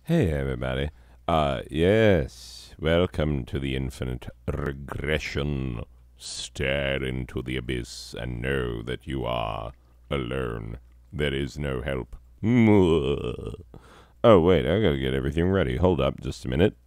Hey everybody. Yes. Welcome to the infinite regression. Stare into the abyss and know that you are alone. There is no help. Oh wait, I gotta get everything ready. Hold up just a minute.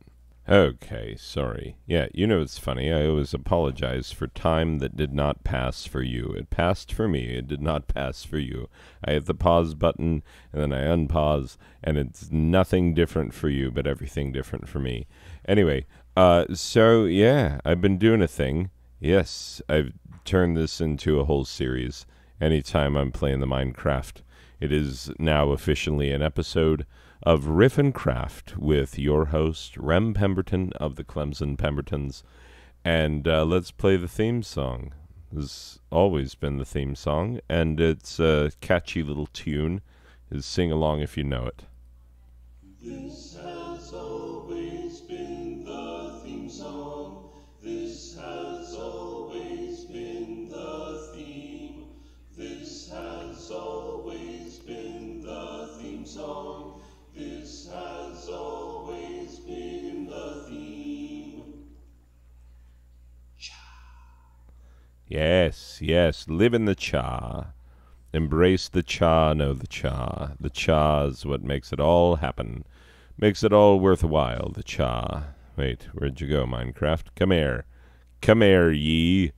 Okay, sorry. Yeah, you know it's funny. I always apologize for time that did not pass for you. It passed for me. It did not pass for you. I hit the pause button, and then I unpause, and it's nothing different for you, but everything different for me. Anyway, so yeah, I've been doing a thing. Yes, I've turned this into a whole series. Anytime I'm playing the Minecraft, it is now officially an episode of Riff and Craft with your host, Rem Pemberton of the Clemson Pembertons. And let's play the theme song. This has always been the theme song, and it's a catchy little tune. Sing along if you know it. This has always been the theme song. This has always been the theme. This has always been the theme song. This has always been the theme. Yes, yes, live in the cha. Embrace the cha, know the cha. The cha's what makes it all happen. Makes it all worthwhile, the cha. Wait, where'd you go, Minecraft? Come here. Come here, ye.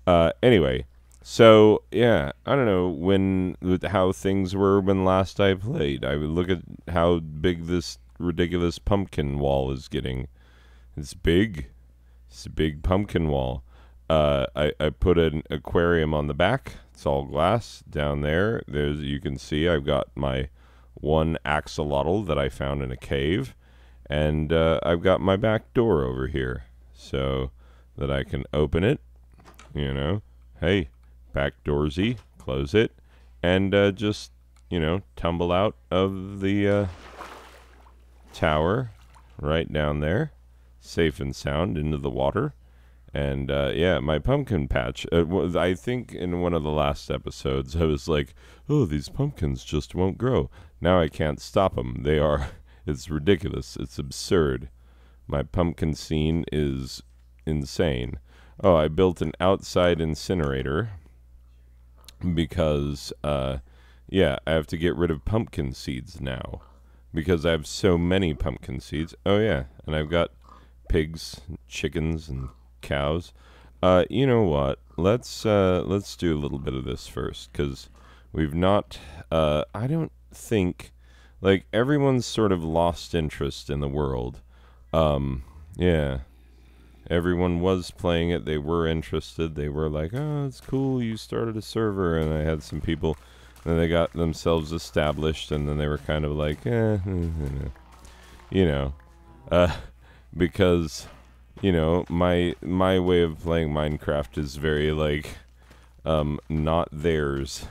Anyway, so, yeah, I don't know how things were when last I played. I would look at how big this ridiculous pumpkin wall is getting. It's big. It's a big pumpkin wall. I put an aquarium on the back. It's all glass down there. You can see I've got my one axolotl that I found in a cave, and I've got my back door over here so that I can open it. You know, hey, back doorsy, close it, and just tumble out of the tower right down there, safe and sound into the water. And, yeah, my pumpkin patch, I think in one of the last episodes, I was like, oh, these pumpkins just won't grow. Now I can't stop them. It's ridiculous. It's absurd. My pumpkin scene is insane. Oh, I built an outside incinerator because, yeah, I have to get rid of pumpkin seeds now because I have so many pumpkin seeds. Oh, yeah, and I've got pigs, chickens, and cows. You know what? Let's do a little bit of this first, because we've not. I don't think, like, everyone's sort of lost interest in the world. Yeah, everyone was playing it. They were interested. They were like, "Oh, it's cool. You started a server," and I had some people. And they got themselves established, and then they were kind of like, you know, because. My way of playing Minecraft is very, like, not theirs,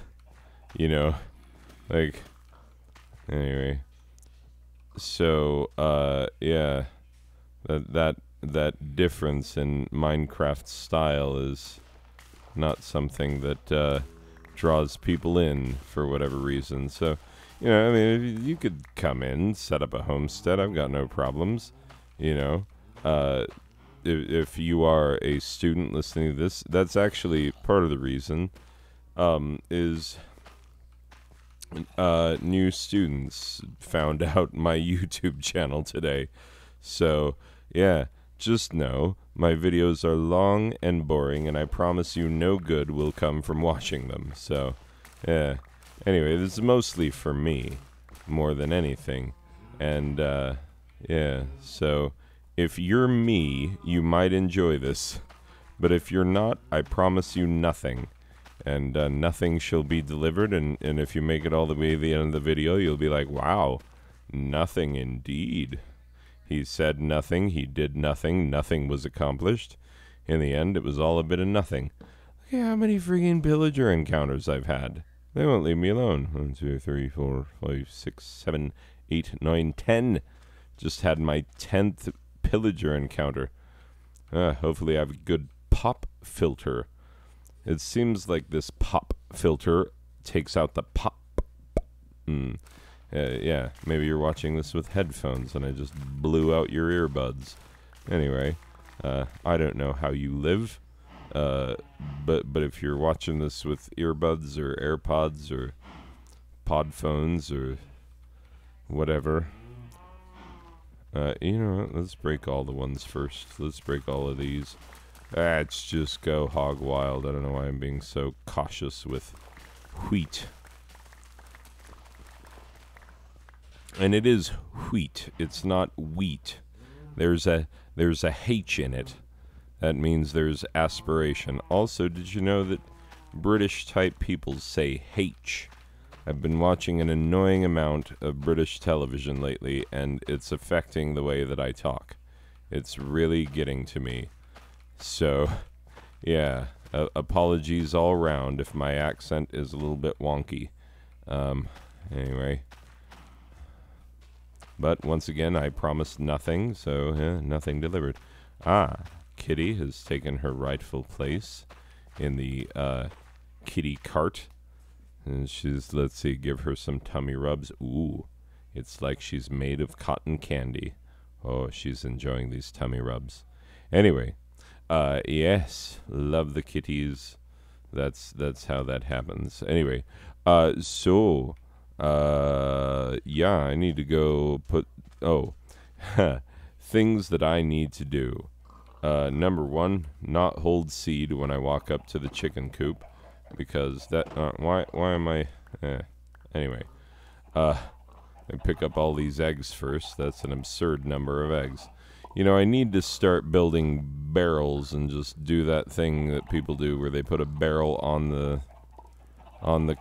like, anyway, so, yeah, that difference in Minecraft style is not something that, draws people in for whatever reason, so, I mean, you could come in, set up a homestead, I've got no problems, if you are a student listening to this, that's actually part of the reason, is new students found out my YouTube channel today. So, yeah, just know my videos are long and boring, and I promise you no good will come from watching them. So, yeah. Anyway, this is mostly for me, more than anything. And, yeah, so if you're me, you might enjoy this. But if you're not, I promise you nothing. And nothing shall be delivered. And if you make it all the way to the end of the video, you'll be like, wow, nothing indeed. He said nothing. He did nothing. Nothing was accomplished. In the end, it was all a bit of nothing. Look at how many friggin' pillager encounters I've had. They won't leave me alone. 1, 2, 3, 4, 5, 6, 7, 8, 9, 10. Just had my 10th pillager encounter. Hopefully I have a good pop filter. It seems like this pop filter takes out the pop. Yeah, maybe you're watching this with headphones and I just blew out your earbuds. Anyway, I don't know how you live, but if you're watching this with earbuds or AirPods or pod phones or whatever, you know what, let's break all the ones first. Let's break all of these. Let's just go hog wild. I don't know why I'm being so cautious with wheat. And it is wheat. It's not wheat. There's a H in it. That means there's aspiration. Also, did you know that British type people say H? I've been watching an annoying amount of British television lately, and it's affecting the way that I talk. It's really getting to me. So, yeah, apologies all around if my accent is a little bit wonky. Anyway. But once again, I promised nothing, so nothing delivered. Kitty has taken her rightful place in the kitty cart. And she's, let's see, give her some tummy rubs. Ooh, it's like she's made of cotton candy. Oh, she's enjoying these tummy rubs. Anyway, yes, love the kitties. That's how that happens. Anyway, yeah, I need to go put, things that I need to do. Number one, not hold seed when I walk up to the chicken coop, because that, why am I, anyway, I pick up all these eggs first. That's an absurd number of eggs. You know, I need to start building barrels and just do that thing that people do where they put a barrel on the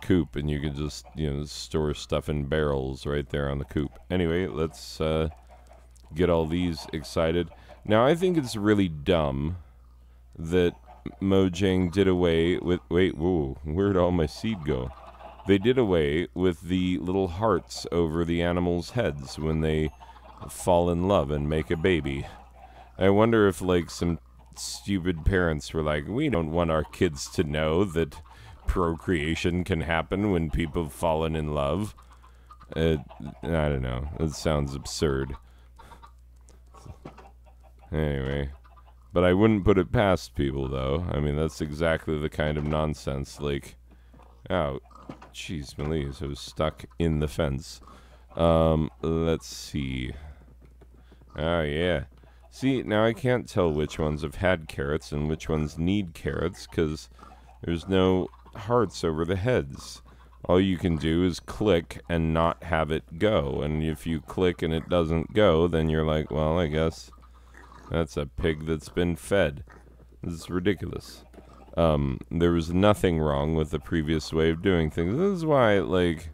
coop and you can just, you know, store stuff in barrels right there on the coop. Anyway, let's get all these excited. Now, I think it's really dumb that Mojang did away with, whoa, where'd all my seed go? They did away with the little hearts over the animals' heads when they fall in love and make a baby. I wonder if, like, some stupid parents were like, we don't want our kids to know that procreation can happen when people have fallen in love. I don't know. It sounds absurd. Anyway. But I wouldn't put it past people, though. I mean, that's exactly the kind of nonsense, like, oh, jeez, Melise, I was stuck in the fence. Let's see. Oh, yeah. See, now I can't tell which ones have had carrots and which ones need carrots, because there's no hearts over the heads. All you can do is click and not have it go. And if you click and it doesn't go, then you're like, well, I guess that's a pig that's been fed. This is ridiculous. There was nothing wrong with the previous way of doing things. This is why, like,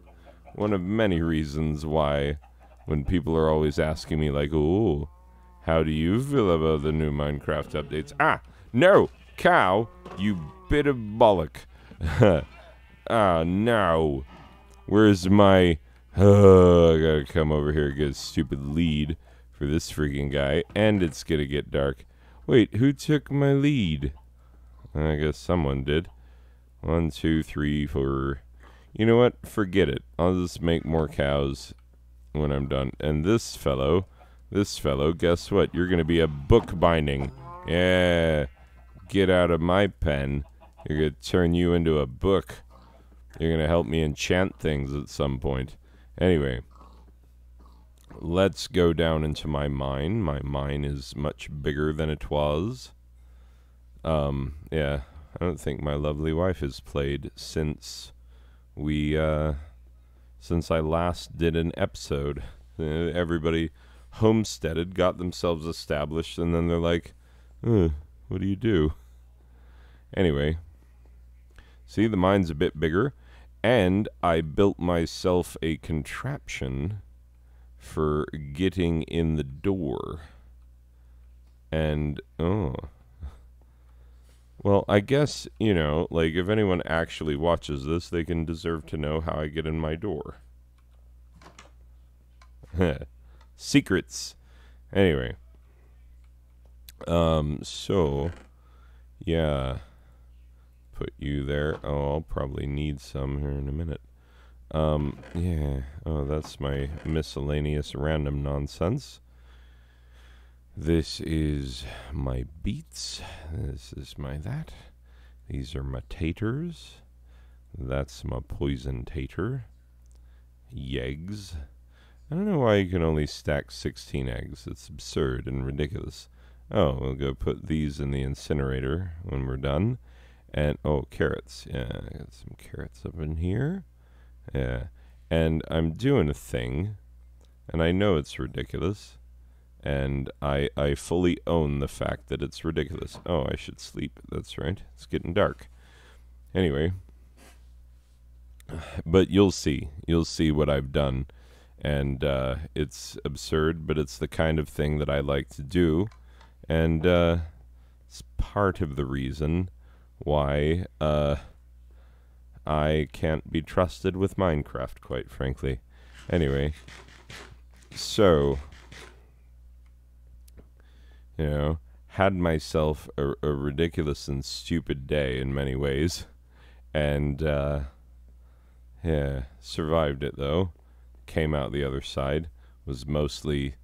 one of many reasons why when people are always asking me, like, ooh, how do you feel about the new Minecraft updates? No, cow, you bit of bollock. No. Where's my... I gotta come over here and get a stupid lead for this freaking guy. And it's gonna get dark. Wait, who took my lead? I guess someone did. 1, 2, 3, 4. You know what? Forget it. I'll just make more cows when I'm done. And this fellow, guess what? You're gonna be a book binding. Yeah. Get out of my pen. You're gonna turn you into a book. You're gonna help me enchant things at some point. Anyway, let's go down into my mine. My mine is much bigger than it was. Yeah, I don't think my lovely wife has played since since I last did an episode. Everybody homesteaded, got themselves established, and then they're like, what do you do? Anyway, see, the mine's a bit bigger, and I built myself a contraption for getting in the door. And, well, I guess, you know, like, if anyone actually watches this, they can deserve to know how I get in my door. Secrets. Anyway. So, yeah. Put you there. Oh, I'll probably need some here in a minute. Yeah. Oh, that's my miscellaneous random nonsense. This is my beets. This is my that. These are my taters. That's my poison tater. Yeggs. I don't know why you can only stack 16 eggs. It's absurd and ridiculous. Oh, we'll go put these in the incinerator when we're done. And, oh, carrots. Yeah, I got some carrots up in here. Yeah. And I'm doing a thing, and I know it's ridiculous, and I fully own the fact that it's ridiculous. Oh, I should sleep. That's right. It's getting dark. Anyway, but you'll see. You'll see what I've done. And it's absurd, but it's the kind of thing that I like to do. And it's part of the reason why I can't be trusted with Minecraft, quite frankly. Anyway, so, had myself a ridiculous and stupid day in many ways. And, yeah, survived it, though. Came out the other side. Was mostly,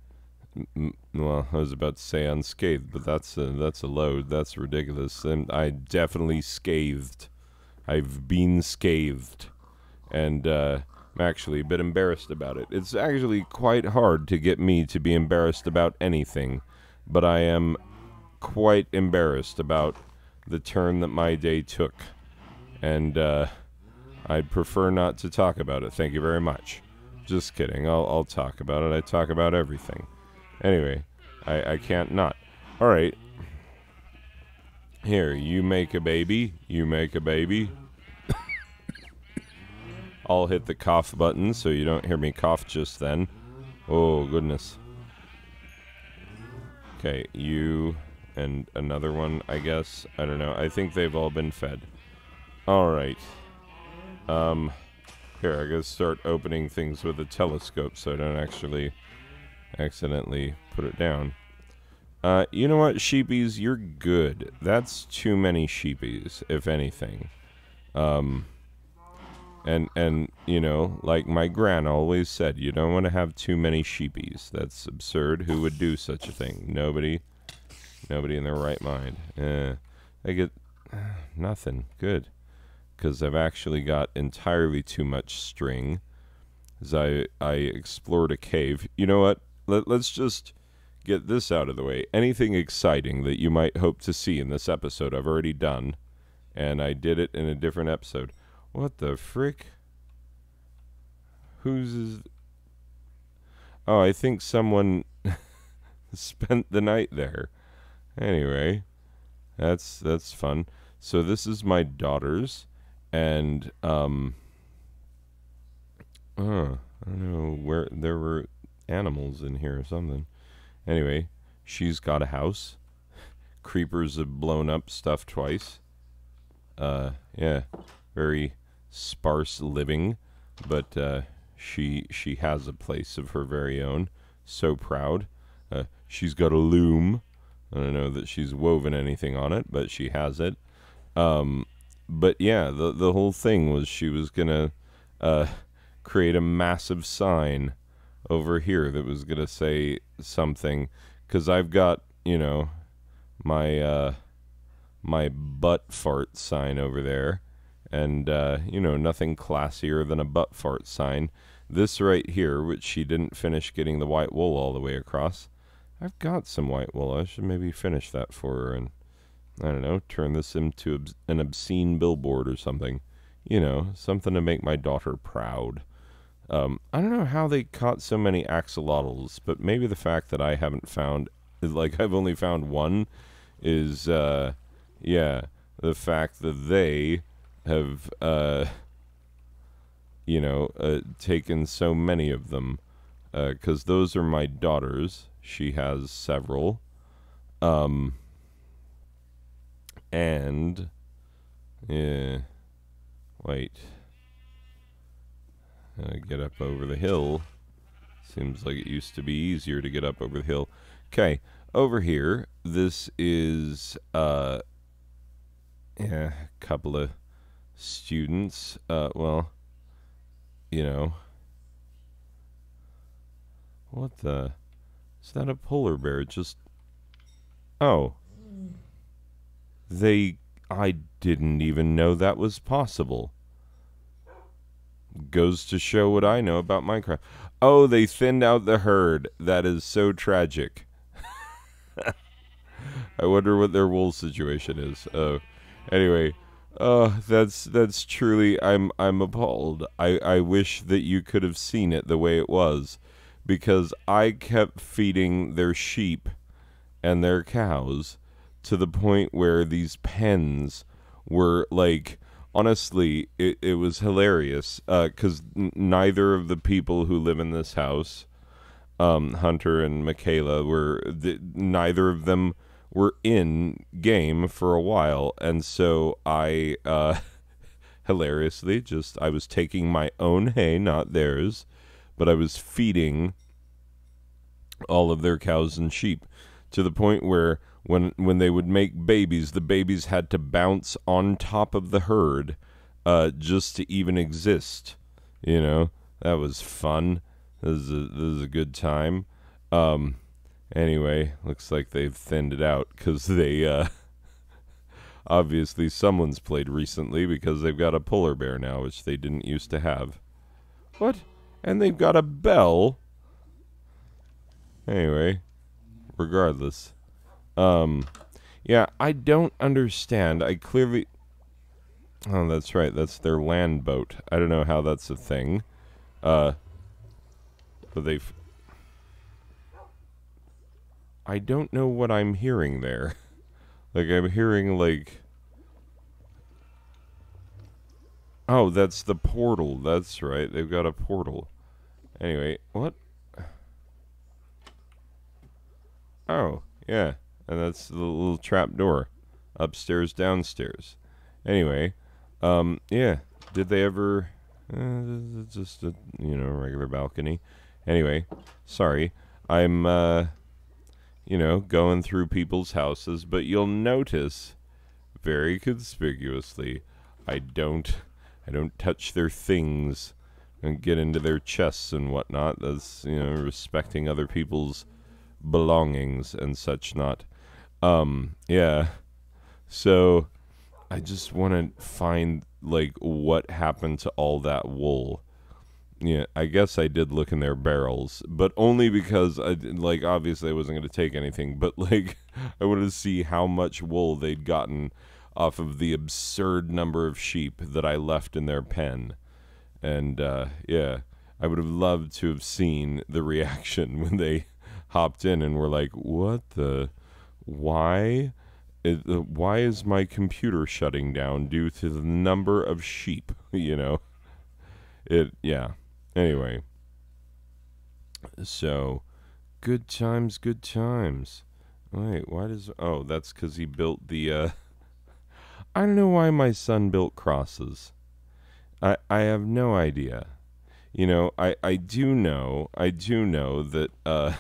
well, I was about to say unscathed, but that's a load. That's ridiculous. And I definitely scathed. I've been scathed. And I'm actually a bit embarrassed about it. It's actually quite hard to get me to be embarrassed about anything, but I am quite embarrassed about the turn that my day took. And I'd prefer not to talk about it. Thank you very much. Just kidding. I'll talk about it. I talk about everything. Anyway, I can't not. All right. Here, you make a baby. You make a baby. I'll hit the cough button so you don't hear me cough just then. Oh, goodness. Okay, you and another one, I guess. I don't know. I think they've all been fed. All right. Here, I gotta start opening things with a telescope so I don't actually accidentally put it down. You know what, sheepies? You're good. That's too many sheepies, if anything. And like my gran always said, you don't want to have too many sheepies. That's absurd. Who would do such a thing? Nobody in their right mind. I get nothing. Good. Because I've actually got entirely too much string. As I explored a cave. You know what? Let's just get this out of the way. Anything exciting that you might hope to see in this episode, I've already done. And I did it in a different episode. What the frick? Whose is... Oh, I think someone spent the night there. Anyway, that's fun. So this is my daughter's. And, I don't know where there were animals in here or something. Anyway, she's got a house. Creepers have blown up stuff twice. Yeah, very sparse living, but, she has a place of her very own. So proud. She's got a loom. I don't know that she's woven anything on it, but she has it. But yeah, the whole thing was she was gonna create a massive sign over here that was gonna say something, because I've got my my butt fart sign over there, and nothing classier than a butt fart sign. This right here, which she didn't finish getting the white wool all the way across. I've got some white wool. I should maybe finish that for her and, I don't know, turn this into an obscene billboard or something. Something to make my daughter proud. I don't know how they caught so many axolotls, but maybe the fact that I haven't found, I've only found one, is, the fact that they have, taken so many of them. 'Cause those are my daughter's. She has several. And, yeah, wait, get up over the hill. Seems like it used to be easier to get up over the hill. Okay, over here, this is, a couple of students, well, you know, what the? Is that a polar bear? Just, oh, they, I didn't even know that was possible. Goes to show what I know about Minecraft. Oh, they thinned out the herd. That is so tragic. I wonder what their wool situation is. Oh, anyway, that's truly, I'm appalled. I wish that you could have seen it the way it was, because I kept feeding their sheep and their cows to the point where these pens were like, honestly, it was hilarious, because neither of the people who live in this house, Hunter and Michaela, neither of them were in game for a while, and so I hilariously, just, I was taking my own hay, not theirs, but I was feeding all of their cows and sheep to the point where when they would make babies, the babies had to bounce on top of the herd just to even exist. You know, that was fun. This is a good time. Anyway, looks like they've thinned it out because they obviously someone's played recently, because they've got a polar bear now, which they didn't used to have. What? And they've got a bell? Anyway, regardless. Yeah, I don't understand. I clearly... Oh, that's right. That's their land boat. I don't know how that's a thing. But they've... I don't know what I'm hearing there. Like, I'm hearing, like... Oh, that's the portal. That's right. They've got a portal. Anyway, what? Oh, yeah. And that's the little trap door. Upstairs, downstairs. Anyway, yeah. Did they ever... it's just a, regular balcony. Anyway, sorry. I'm, going through people's houses, but you'll notice very conspicuously I don't touch their things and get into their chests and whatnot. That's, respecting other people's belongings and such not. Yeah. So I just want to find, like, what happened to all that wool. Yeah, I guess I did look in their barrels, but only because, obviously I wasn't going to take anything, but, like, I wanted to see how much wool they'd gotten off of the absurd number of sheep that I left in their pen. And, yeah, I would have loved to have seen the reaction when they hopped in and were like, what the... Why is my computer shutting down due to the number of sheep? Yeah. Anyway. So, good times, good times. Wait, why does... Oh, that's because he built the, I don't know why my son built crosses. I have no idea. I do know that,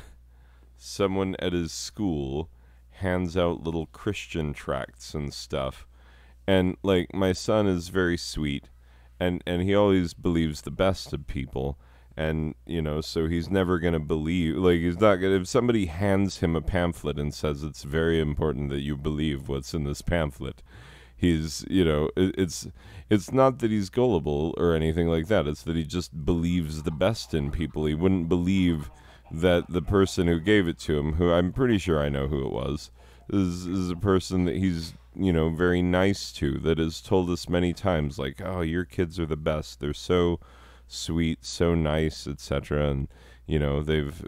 someone at his school hands out little Christian tracts and stuff. And, like, my son is very sweet, and he always believes the best of people. And, so he's never going to believe, like, he's not going to, if somebody hands him a pamphlet and says it's very important that you believe what's in this pamphlet, he's, it's not that he's gullible or anything like that. It's that he just believes the best in people. He wouldn't believe that the person who gave it to him, who I'm pretty sure I know who it was, is a person that he's, very nice to, that has told us many times, like, oh, your kids are the best. They're so sweet, so nice, etc. And, they've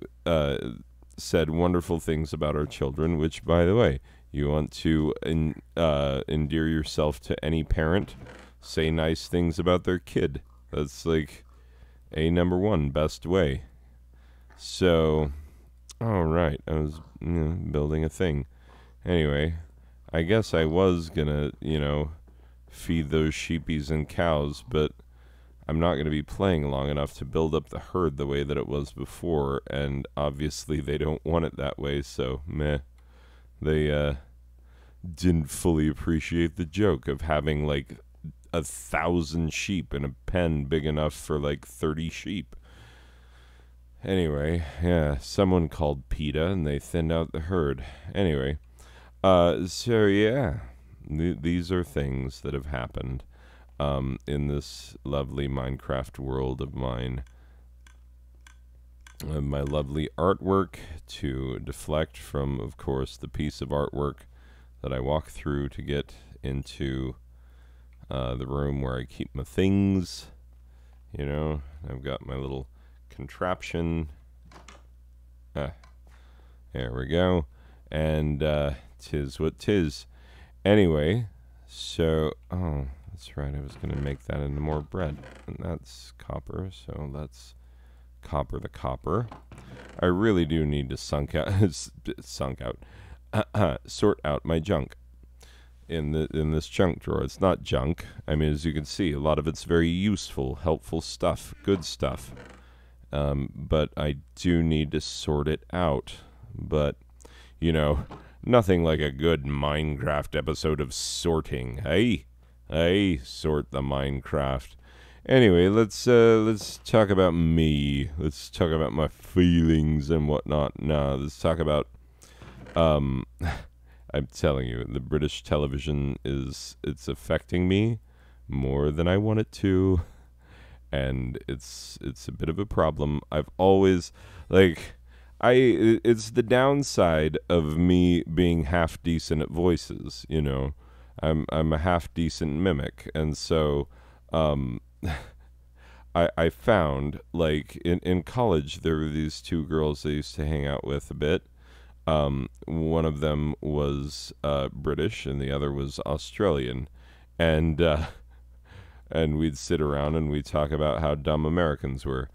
said wonderful things about our children, which, by the way, you want to endear yourself to any parent, say nice things about their kid. That's, like, a number one best way. So, all right, I was building a thing. Anyway, I guess I was gonna, feed those sheepies and cows, but I'm not gonna be playing long enough to build up the herd the way that it was before, and obviously they don't want it that way, so meh. They didn't fully appreciate the joke of having, like, 1,000 sheep in a pen big enough for like 30 sheep. Anyway, yeah, someone called PETA and they thinned out the herd. Anyway, so yeah, these are things that have happened in this lovely Minecraft world of mine. My lovely artwork to deflect from, of course, the piece of artwork that I walk through to get into the room where I keep my things. You know, I've got my little contraption. There we go. And tis what tis. Anyway, so, oh, that's right, I was going to make that into more bread. And that's copper, so let's copper the copper. I really do need to sort out my junk in this junk drawer. It's not junk. I mean, as you can see, a lot of it's very useful, helpful stuff, good stuff. But I do need to sort it out. But, you know, nothing like a good Minecraft episode of sorting. Hey, sort the Minecraft. Anyway, let's talk about me. Let's talk about my feelings and whatnot. No, let's talk about, I'm telling you, the British television it's affecting me more than I want it to. And it's a bit of a problem. I've always, it's the downside of me being half decent at voices, you know. I'm a half decent mimic, and so, I found, like, in college, there were these two girls I used to hang out with a bit. One of them was British, and the other was Australian. And we'd sit around and we'd talk about how dumb Americans were,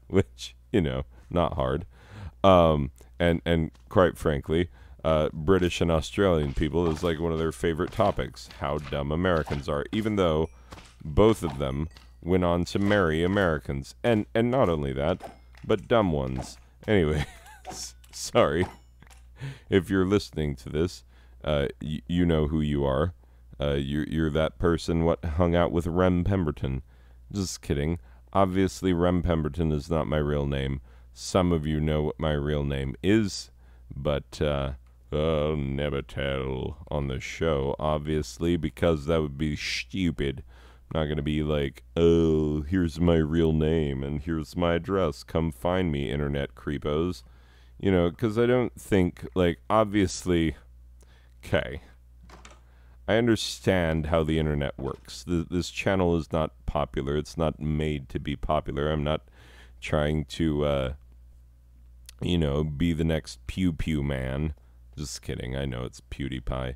which, you know, not hard. And quite frankly, British and Australian people is like one of their favorite topics, how dumb Americans are, even though both of them went on to marry Americans. And not only that, but dumb ones. Anyway, sorry. If you're listening to this, you know who you are. You're that person what hung out with Rem Pemberton. Just kidding. Obviously, Rem Pemberton is not my real name. Some of you know what my real name is, but I'll never tell on the show, obviously, because that would be stupid. I'm not going to be like, oh, here's my real name, and here's my address. Come find me, internet creepos. You know, because I don't think, like, obviously, okay. I understand how the internet works. This channel is not popular. It's not made to be popular. I'm not trying to, you know, be the next Pew Pew Man. Just kidding. I know it's PewDiePie.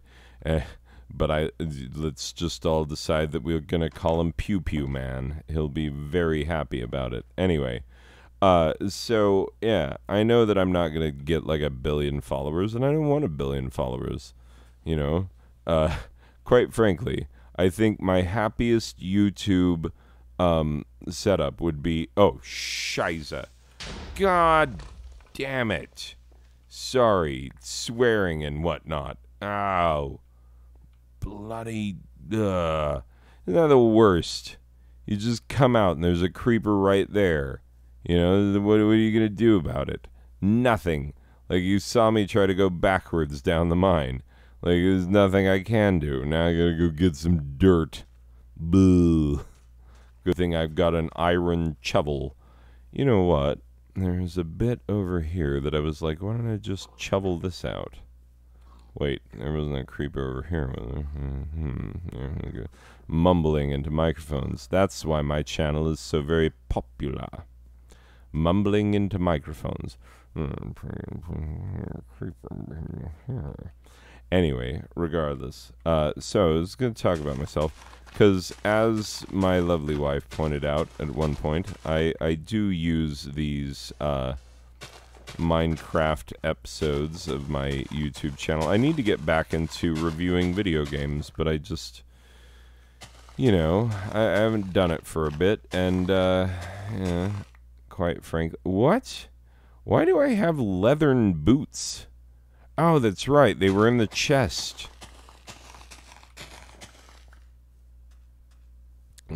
But let's just all decide that we're going to call him Pew Pew Man. He'll be very happy about it. Anyway, so, yeah, I know that I'm not going to get like 1 billion followers, and I don't want 1 billion followers, you know. Quite frankly, I think my happiest YouTube setup would be... Oh, shiza. God damn it. Sorry. Swearing and whatnot. Ow. Bloody... Isn't that the worst? You just come out and there's a creeper right there. You know, what are you going to do about it? Nothing. Like, you saw me try to go backwards down the mine. Like, there's nothing I can do. Now I gotta go get some dirt. Boo. Good thing I've got an iron shovel. You know what? There's a bit over here that I was like, why don't I just shovel this out? Wait, there wasn't a creeper over here, was there? Mumbling into microphones. That's why my channel is so very popular. Mumbling into microphones. Anyway, regardless, so I was going to talk about myself, because as my lovely wife pointed out at one point, I do use these Minecraft episodes of my YouTube channel. I need to get back into reviewing video games, but I just, you know, I haven't done it for a bit, and, yeah, quite frankly, what? Why do I have leathern boots? Oh, that's right. They were in the chest.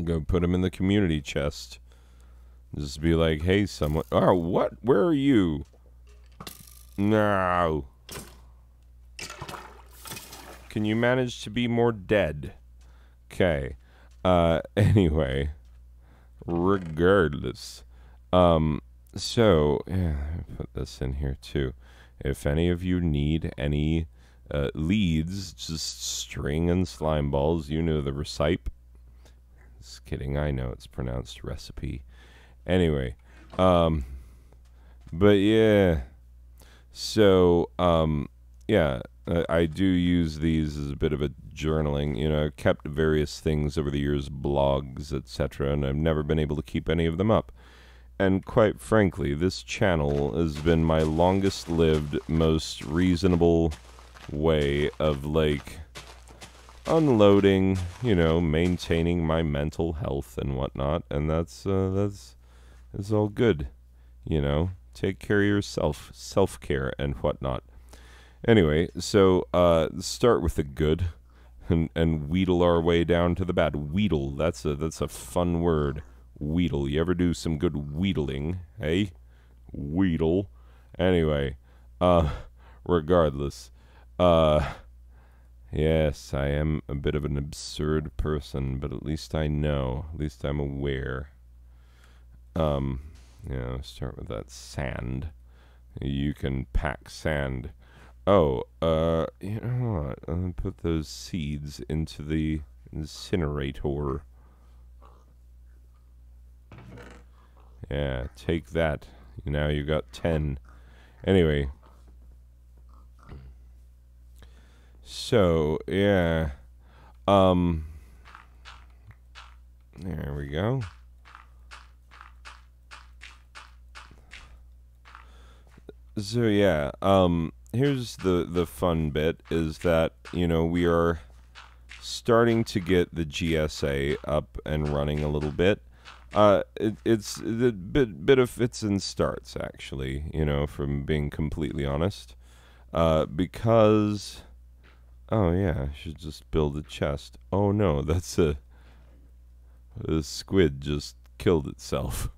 Go put them in the community chest. Just be like, hey, someone. Oh, what? Where are you? No. Can you manage to be more dead? Okay. Anyway. Regardless. So, yeah, put this in here too. If any of you need any leads, just string and slime balls, you know the recipe. Just kidding, I know it's pronounced recipe. Anyway, but yeah. So, yeah, I do use these as a bit of a journaling. You know, I've kept various things over the years, blogs, etc., and I've never been able to keep any of them up. And quite frankly, this channel has been my longest lived, most reasonable way of, like, unloading, you know, maintaining my mental health and whatnot. And that's all good, you know. Take care of yourself, self-care and whatnot. Anyway, so start with the good and wheedle our way down to the bad. Wheedle, that's a fun word. Wheedle. You ever do some good wheedling, hey? Wheedle. Anyway, regardless, yes, I am a bit of an absurd person, but at least I know. At least I'm aware. Yeah, start with that sand. You can pack sand. Oh, you know what? I'm gonna put those seeds into the incinerator. Yeah, take that. Now you got 10. Anyway. So, yeah. There we go. So, yeah, here's the fun bit is that, you know, we are starting to get the GSA up and running a little bit. It's a bit of fits and starts, actually, you know, from being completely honest. Because, oh yeah, I should just build a chest. Oh no, that's a squid just killed itself.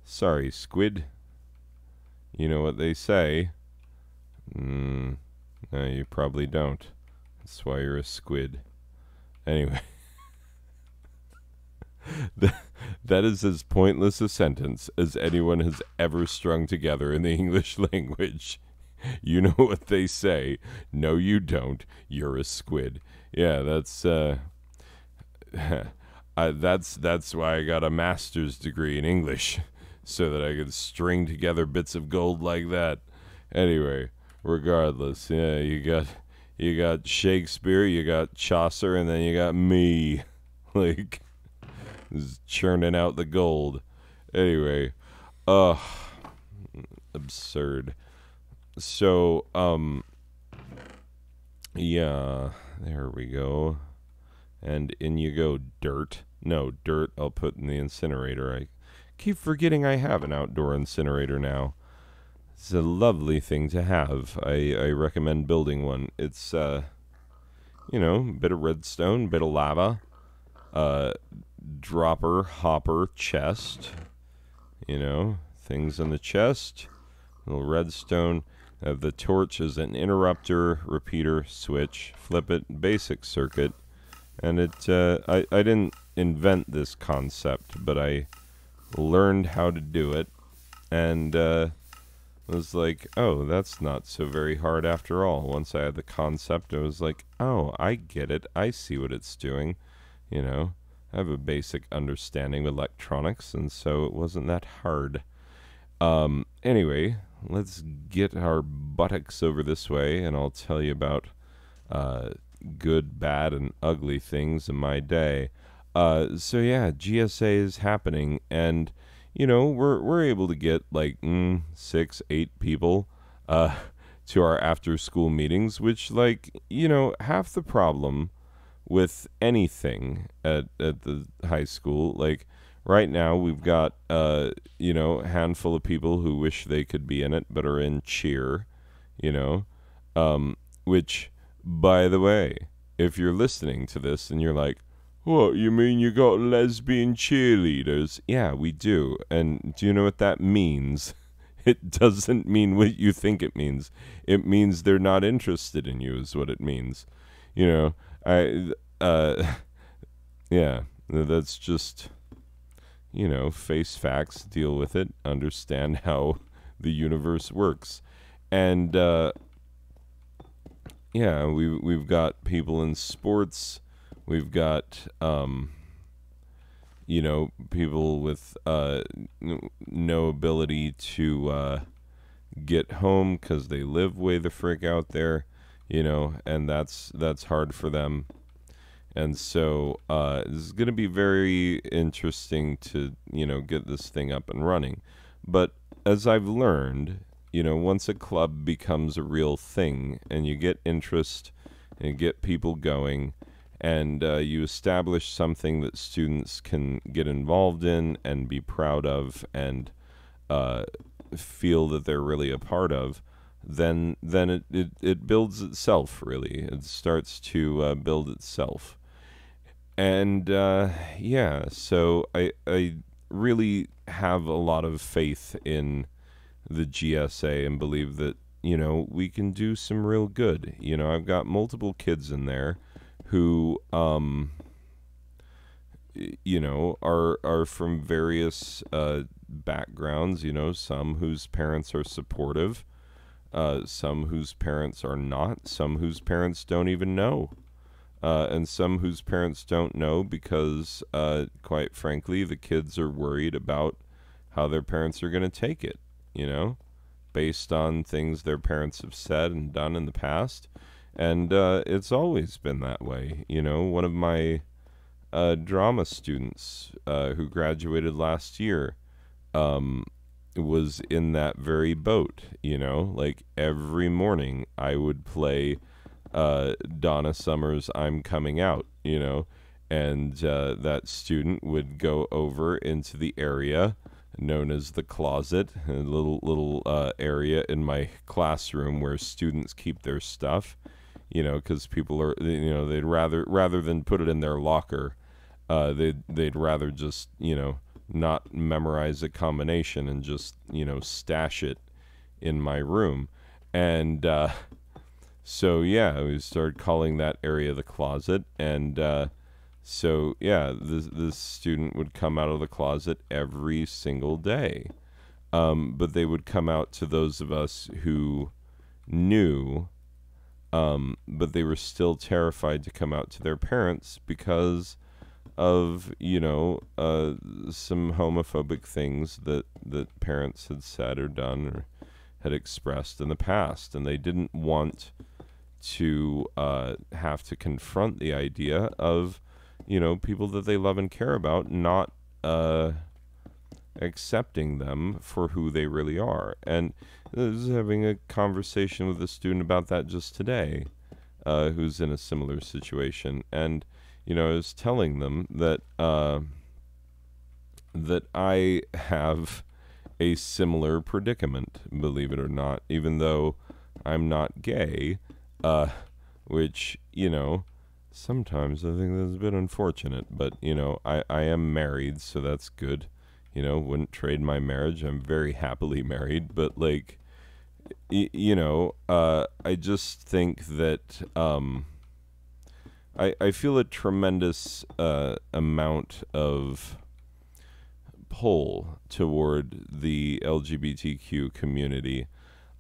Sorry, squid. You know what they say. No, you probably don't. That's why you're a squid. Anyway. That is as pointless a sentence as anyone has ever strung together in the English language. You know what they say. No, you don't. You're a squid. Yeah, that's that's why I got a master's degree in English, so that I could string together bits of gold like that. Anyway, regardless, yeah, you got Shakespeare, you got Chaucer, and then you got me. Like, is churning out the gold. Anyway, absurd. So, yeah, there we go. And in you go, dirt. No, dirt I'll put in the incinerator. I keep forgetting I have an outdoor incinerator now. It's a lovely thing to have. I recommend building one. It's, you know, bit of redstone, bit of lava, dropper, hopper, chest, you know, things in the chest, little redstone. Have the torch as an interrupter, repeater, switch, flip it, basic circuit. And it, I didn't invent this concept, but I learned how to do it, and was like, oh, that's not so very hard after all. Once I had the concept, I was like, oh, I get it. I see what it's doing, you know. I have a basic understanding of electronics, and so it wasn't that hard. Anyway, let's get our buttocks over this way, and I'll tell you about good, bad, and ugly things in my day. So yeah, GSA is happening, and you know, we're able to get like 6, 8 people to our after school meetings, which, like, you know, half the problem with anything at the high school, like right now we've got you know, a handful of people who wish they could be in it but are in cheer, you know, which, by the way, if you're listening to this and you're like, What, you mean you got lesbian cheerleaders? Yeah, we do. And do you know what that means? It doesn't mean what you think it means. It means they're not interested in you, is what it means. You know, yeah, that's just, face facts, deal with it, understand how the universe works. And, yeah, we've got people in sports. We've got, people with no ability to get home because they live way the frick out there, and that's hard for them. And so this is going to be very interesting to, get this thing up and running. But as I've learned, once a club becomes a real thing and you get interest and get people going and you establish something that students can get involved in and be proud of and feel that they're really a part of, then it builds itself, really. It starts to build itself. And yeah, so I really have a lot of faith in the GSA and believe that, we can do some real good. I've got multiple kids in there who, are from various backgrounds, some whose parents are supportive, some whose parents are not, some whose parents don't even know. And some whose parents don't know because, quite frankly, the kids are worried about how their parents are going to take it, based on things their parents have said and done in the past. And it's always been that way. One of my drama students who graduated last year was in that very boat, like every morning I would play Donna Summer's "I'm Coming Out," and that student would go over into the area known as the closet, a little area in my classroom where students keep their stuff, because people are, they'd rather than put it in their locker, they'd rather just, not memorize a combination and just, stash it in my room. And so yeah, we started calling that area the closet, and so yeah, this student would come out of the closet every single day, but they would come out to those of us who knew, but they were still terrified to come out to their parents because of some homophobic things that parents had said or done or had expressed in the past, and they didn't want to have to confront the idea of, people that they love and care about not accepting them for who they really are. And I was having a conversation with a student about that just today, who's in a similar situation. And, I was telling them that that I have a similar predicament, believe it or not, even though I'm not gay. Which, sometimes I think that's a bit unfortunate, but, I am married, so that's good. Wouldn't trade my marriage. I'm very happily married, but, like, I just think that, I feel a tremendous amount of pull toward the LGBTQ community,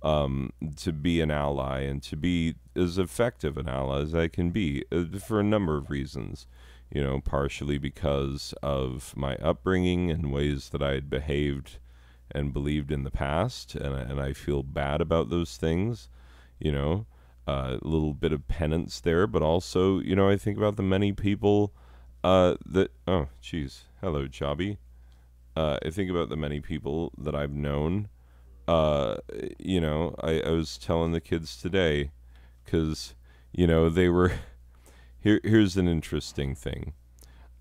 to be an ally and to be as effective an ally as I can be, for a number of reasons. Partially because of my upbringing and ways that I had behaved and believed in the past, and I feel bad about those things. A little bit of penance there, but also, I think about the many people that. Oh, geez, hello, Jobby. I think about the many people that I've known. I was telling the kids today, because, they were, here's an interesting thing.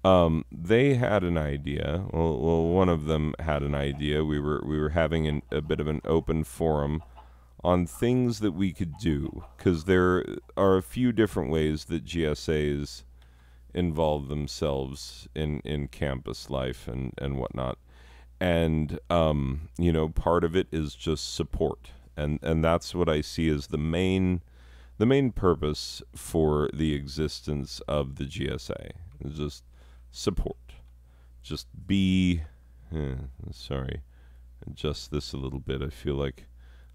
They had an idea. Well, one of them had an idea. We were having a bit of an open forum on things that we could do, because there are a few different ways that GSAs involve themselves in campus life and whatnot. And part of it is just support, and that's what I see as the main purpose for the existence of the GSA is just support. Just be. Sorry, adjust this a little bit. I feel like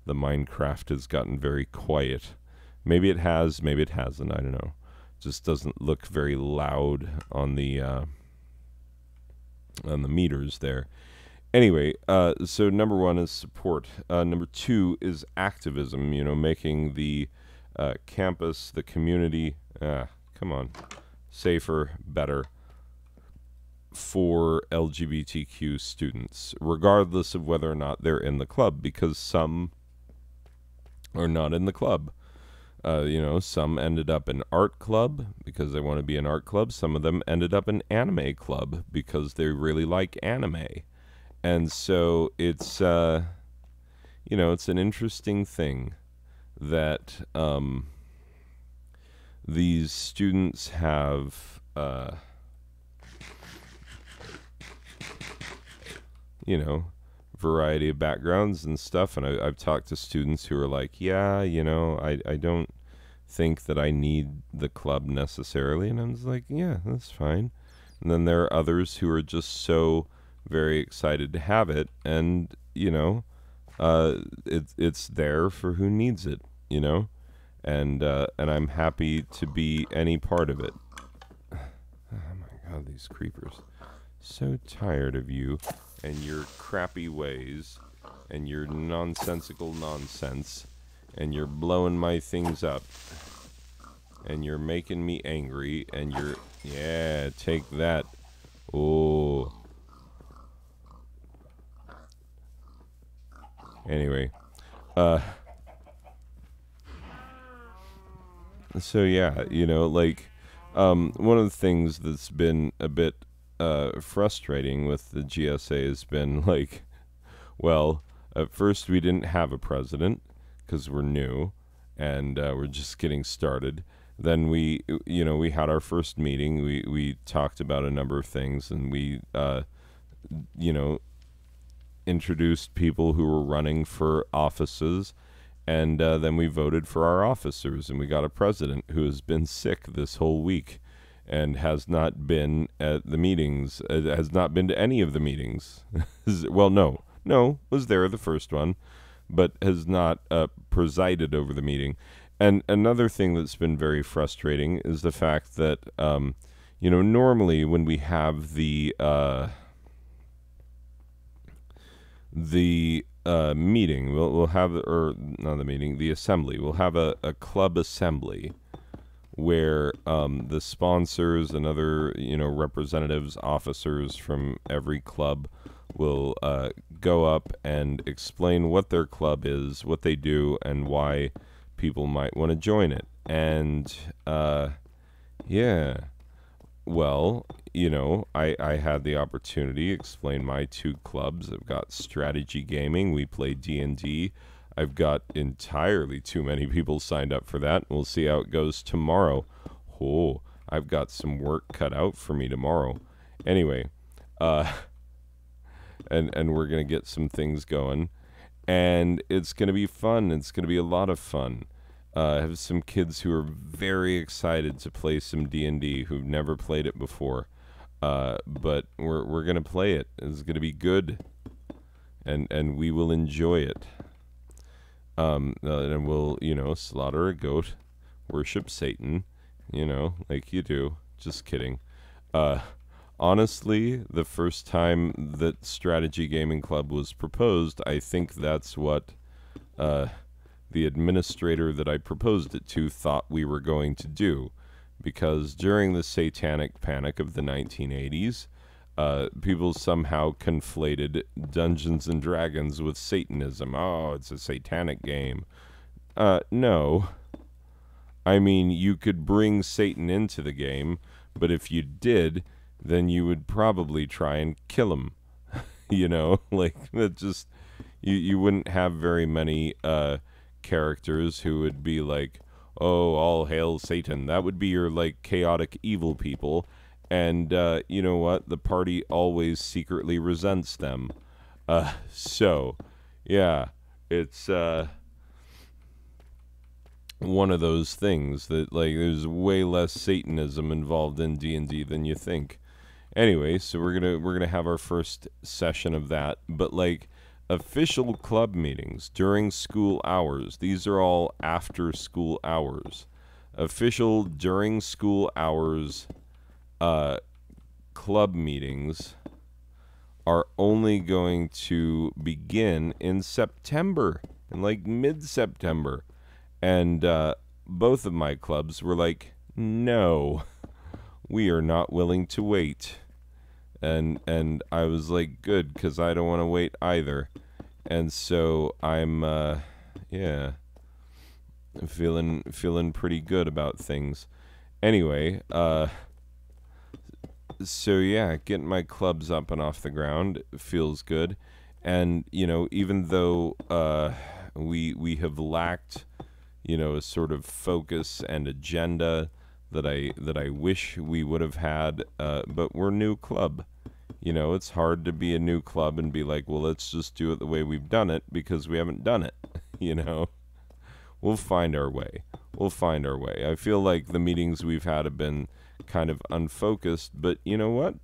the Minecraft has gotten very quiet. Maybe it has, maybe it hasn't. I don't know. Just doesn't look very loud on the meters there. Anyway, so number one is support. Number two is activism. Making the campus, the community, come on, safer, better for LGBTQ students, regardless of whether or not they're in the club, because some are not in the club. Some ended up in art club because they want to be in art club. Some of them ended up in anime club because they really like anime. And so it's, it's an interesting thing that these students have, variety of backgrounds and stuff. And I've talked to students who are like, yeah, I don't think that I need the club necessarily. And I'm just like, yeah, that's fine. And then there are others who are just so very excited to have it, and it's there for who needs it, and I'm happy to be any part of it. Oh my God, these creepers! So tired of you and your crappy ways and your nonsensical nonsense, and you're blowing my things up, and you're making me angry, and take that. Oh. Anyway, so yeah, one of the things that's been a bit frustrating with the GSA has been well, at first we didn't have a president because we're new and we're just getting started. Then we had our first meeting. We talked about a number of things, and we introduced people who were running for offices, and then we voted for our officers, and we got a president who has been sick this whole week and has not been at the meetings, has not been to any of the meetings. Well, no, was there the first one, but has not presided over the meeting. And another thing that's been very frustrating is the fact that, normally when we have the meeting, we'll have, or not the meeting, the assembly. We'll have a club assembly where the sponsors and other, representatives, officers from every club will go up and explain what their club is, what they do, and why people might want to join it. And, well, I had the opportunity to explain my two clubs. I've got strategy gaming. We play D&D. I've got entirely too many people signed up for that. We'll see how it goes tomorrow. Oh, I've got some work cut out for me tomorrow. Anyway, and we're going to get some things going. And it's going to be fun. It's going to be a lot of fun. I have some kids who are very excited to play some D&D who've never played it before. But we're going to play it. It's going to be good. And we will enjoy it. And we'll, slaughter a goat, worship Satan, like you do. Just kidding. Honestly, the first time that Strategy Gaming Club was proposed, I think that's what the administrator that I proposed it to thought we were going to do. Because during the satanic panic of the 1980s, people somehow conflated Dungeons and Dragons with Satanism. Oh, it's a satanic game. No. I mean, you could bring Satan into the game, but if you did, then you would probably try and kill him. That just, you wouldn't have very many characters who would be like, oh, all hail Satan. That would be your, like, chaotic evil people. And you know what? The party always secretly resents them. So, yeah, it's one of those things that, like, there's way less Satanism involved in D&D than you think. Anyway, so we're gonna have our first session of that, but, like, official club meetings during school hours. These are all after school hours. Official during school hours club meetings are only going to begin in September, in, like, mid-September. And both of my clubs were like, no, we are not willing to wait. And I was like, good, because I don't want to wait either. And so I'm, yeah, feeling pretty good about things. Anyway, so yeah, getting my clubs up and off the ground feels good. And, you know, even though we have lacked, you know, a sort of focus and agenda that I wish we would have had, but we're new club. You know, it's hard to be a new club and be like, well, let's just do it the way we've done it, because we haven't done it. You know, we'll find our way. We'll find our way. I feel like the meetings we've had have been kind of unfocused, but you know what?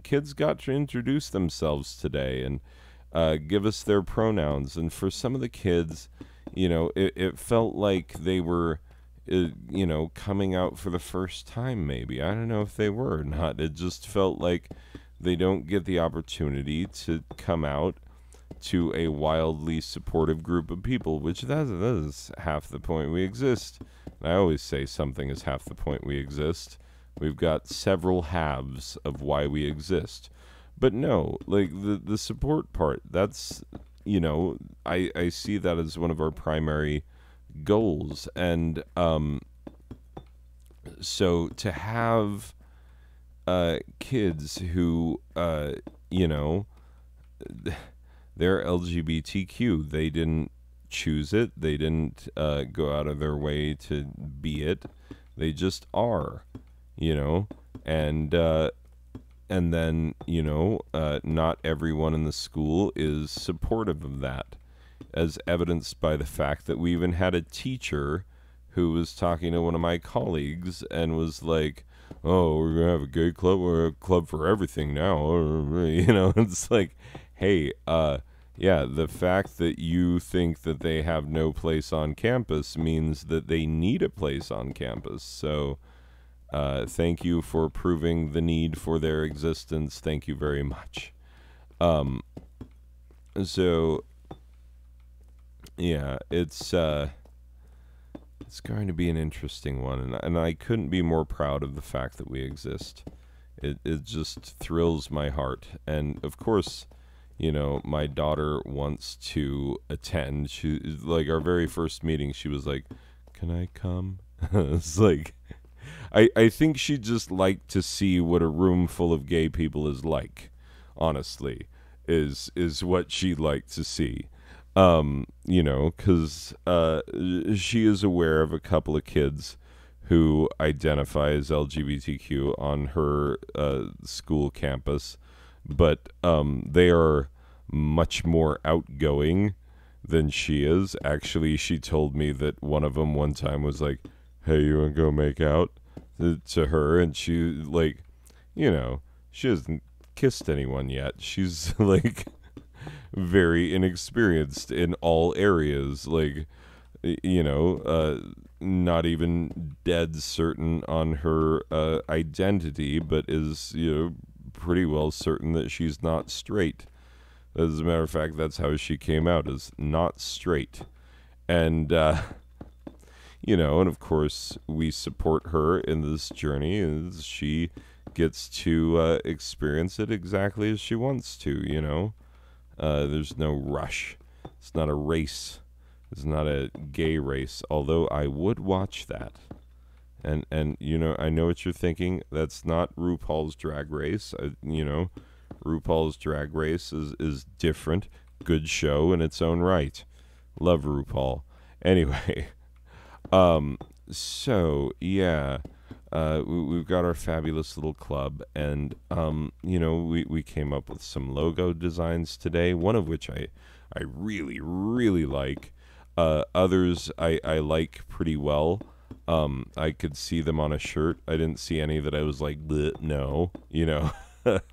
Kids got to introduce themselves today and give us their pronouns. And for some of the kids, you know, it felt like they were, you know, coming out for the first time, maybe. I don't know if they were or not. It just felt like they don't get the opportunity to come out to a wildly supportive group of people, which that is half the point we exist. And I always say something is half the point we exist. We've got several halves of why we exist. But no, like, the support part, that's, you know, I see that as one of our primary goals. And so to have kids who, you know, they're LGBTQ, they didn't choose it, they didn't go out of their way to be it, they just are, you know. And then, you know, not everyone in the school is supportive of that, as evidenced by the fact that we even had a teacher who was talking to one of my colleagues and was like, oh, we're going to have a gay club, we're a club for everything now. You know, it's like, hey, yeah, the fact that you think that they have no place on campus means that they need a place on campus. So, thank you for proving the need for their existence. Thank you very much. So, yeah, it's going to be an interesting one, and I couldn't be more proud of the fact that we exist. It just thrills my heart. And of course, you know, my daughter wants to attend. She, like, our very first meeting, she was like, can I come? It's like, I think she'd just like to see what a room full of gay people is like, honestly, is what she'd like to see. You know, because she is aware of a couple of kids who identify as LGBTQ on her school campus, but they are much more outgoing than she is. Actually, she told me that one of them one time was like, hey, you want to go make out? To her, and she, like, you know, she hasn't kissed anyone yet. She's, like, very inexperienced in all areas, like, you know, not even dead certain on her identity, but is, you know, pretty well certain that she's not straight. As a matter of fact, that's how she came out, as not straight. And you know, and of course we support her in this journey as she gets to experience it exactly as she wants to, you know. There's no rush. It's not a race. It's not a gay race, although I would watch that. And you know, I know what you're thinking. That's not RuPaul's Drag Race. You know, RuPaul's Drag Race is different. Good show in its own right. Love RuPaul. Anyway, So yeah, we've got our fabulous little club, and we came up with some logo designs today. One of which I really really like. Others I like pretty well. I could see them on a shirt. I didn't see any that I was like, "Bleh, no,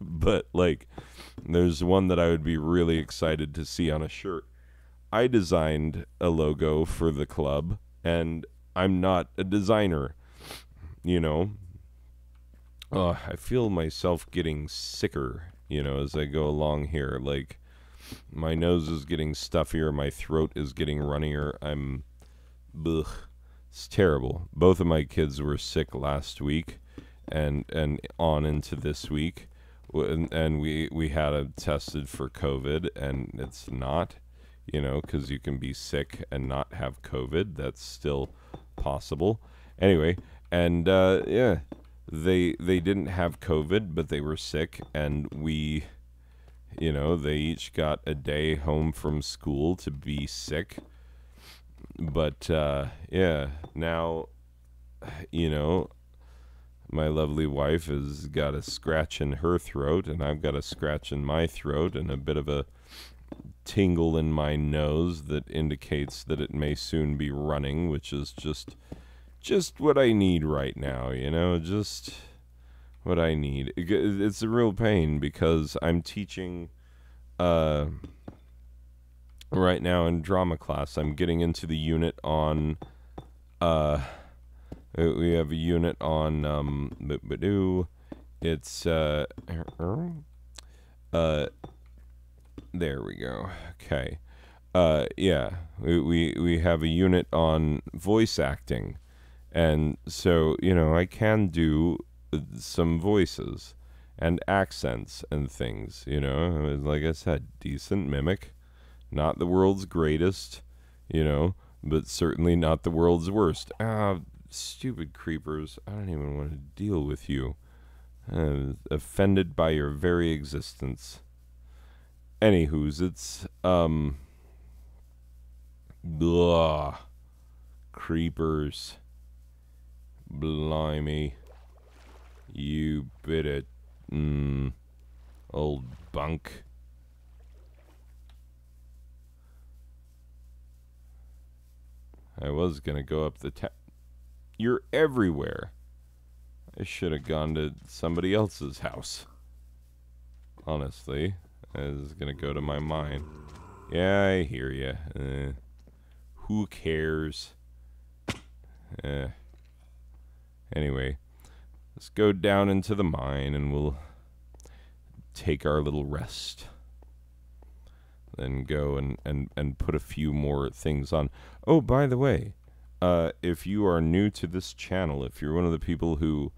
but like, there's one that I would be really excited to see on a shirt. I designed a logo for the club, and I'm not a designer, you know. I feel myself getting sicker, as I go along here. Like, my nose is getting stuffier, my throat is getting runnier. Ugh, it's terrible. Both of my kids were sick last week, and on into this week, and we had them tested for COVID, and it's not. Because you can be sick and not have COVID. That's still possible. Anyway, and yeah, they didn't have COVID, but they were sick, and they each got a day home from school to be sick. But yeah, now, my lovely wife has got a scratch in her throat, and I've got a scratch in my throat, and a bit of a tingle in my nose that indicates that it may soon be running, which is just what I need right now, just what I need. It's a real pain because I'm teaching right now in drama class. I'm getting into the unit on we have a unit on it's there we go. Okay. Yeah, we have a unit on voice acting, and so I can do some voices and accents and things. Like I said, decent mimic, not the world's greatest, but certainly not the world's worst. Stupid creepers! I don't even want to deal with you. Offended by your very existence. Anywho's, it's, blah. Creepers. Blimey. You bit it. Old bunk. I was gonna go up the You're everywhere. I should have gone to somebody else's house. Honestly. Is gonna go to my mind. Yeah, I hear you. Who cares? Anyway, let's go down into the mine and we'll take our little rest. Then go and put a few more things on. Oh, by the way, if you are new to this channel, if you're one of the people who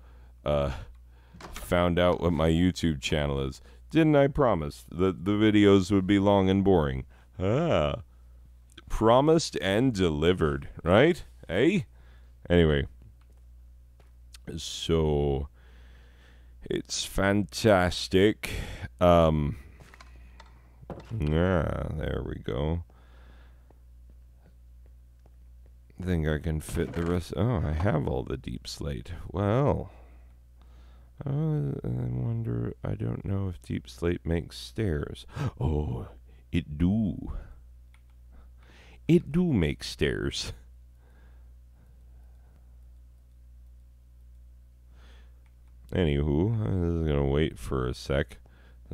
found out what my YouTube channel is, didn't I promise that the videos would be long and boring? Promised and delivered, right? Eh? Anyway. So, it's fantastic. Yeah, there we go. I think I can fit the rest. Oh, I have all the deep slate. Well... I wonder, I don't know if deep slate makes stairs. Oh, it do. It do make stairs. Anywho, I was gonna wait for a sec.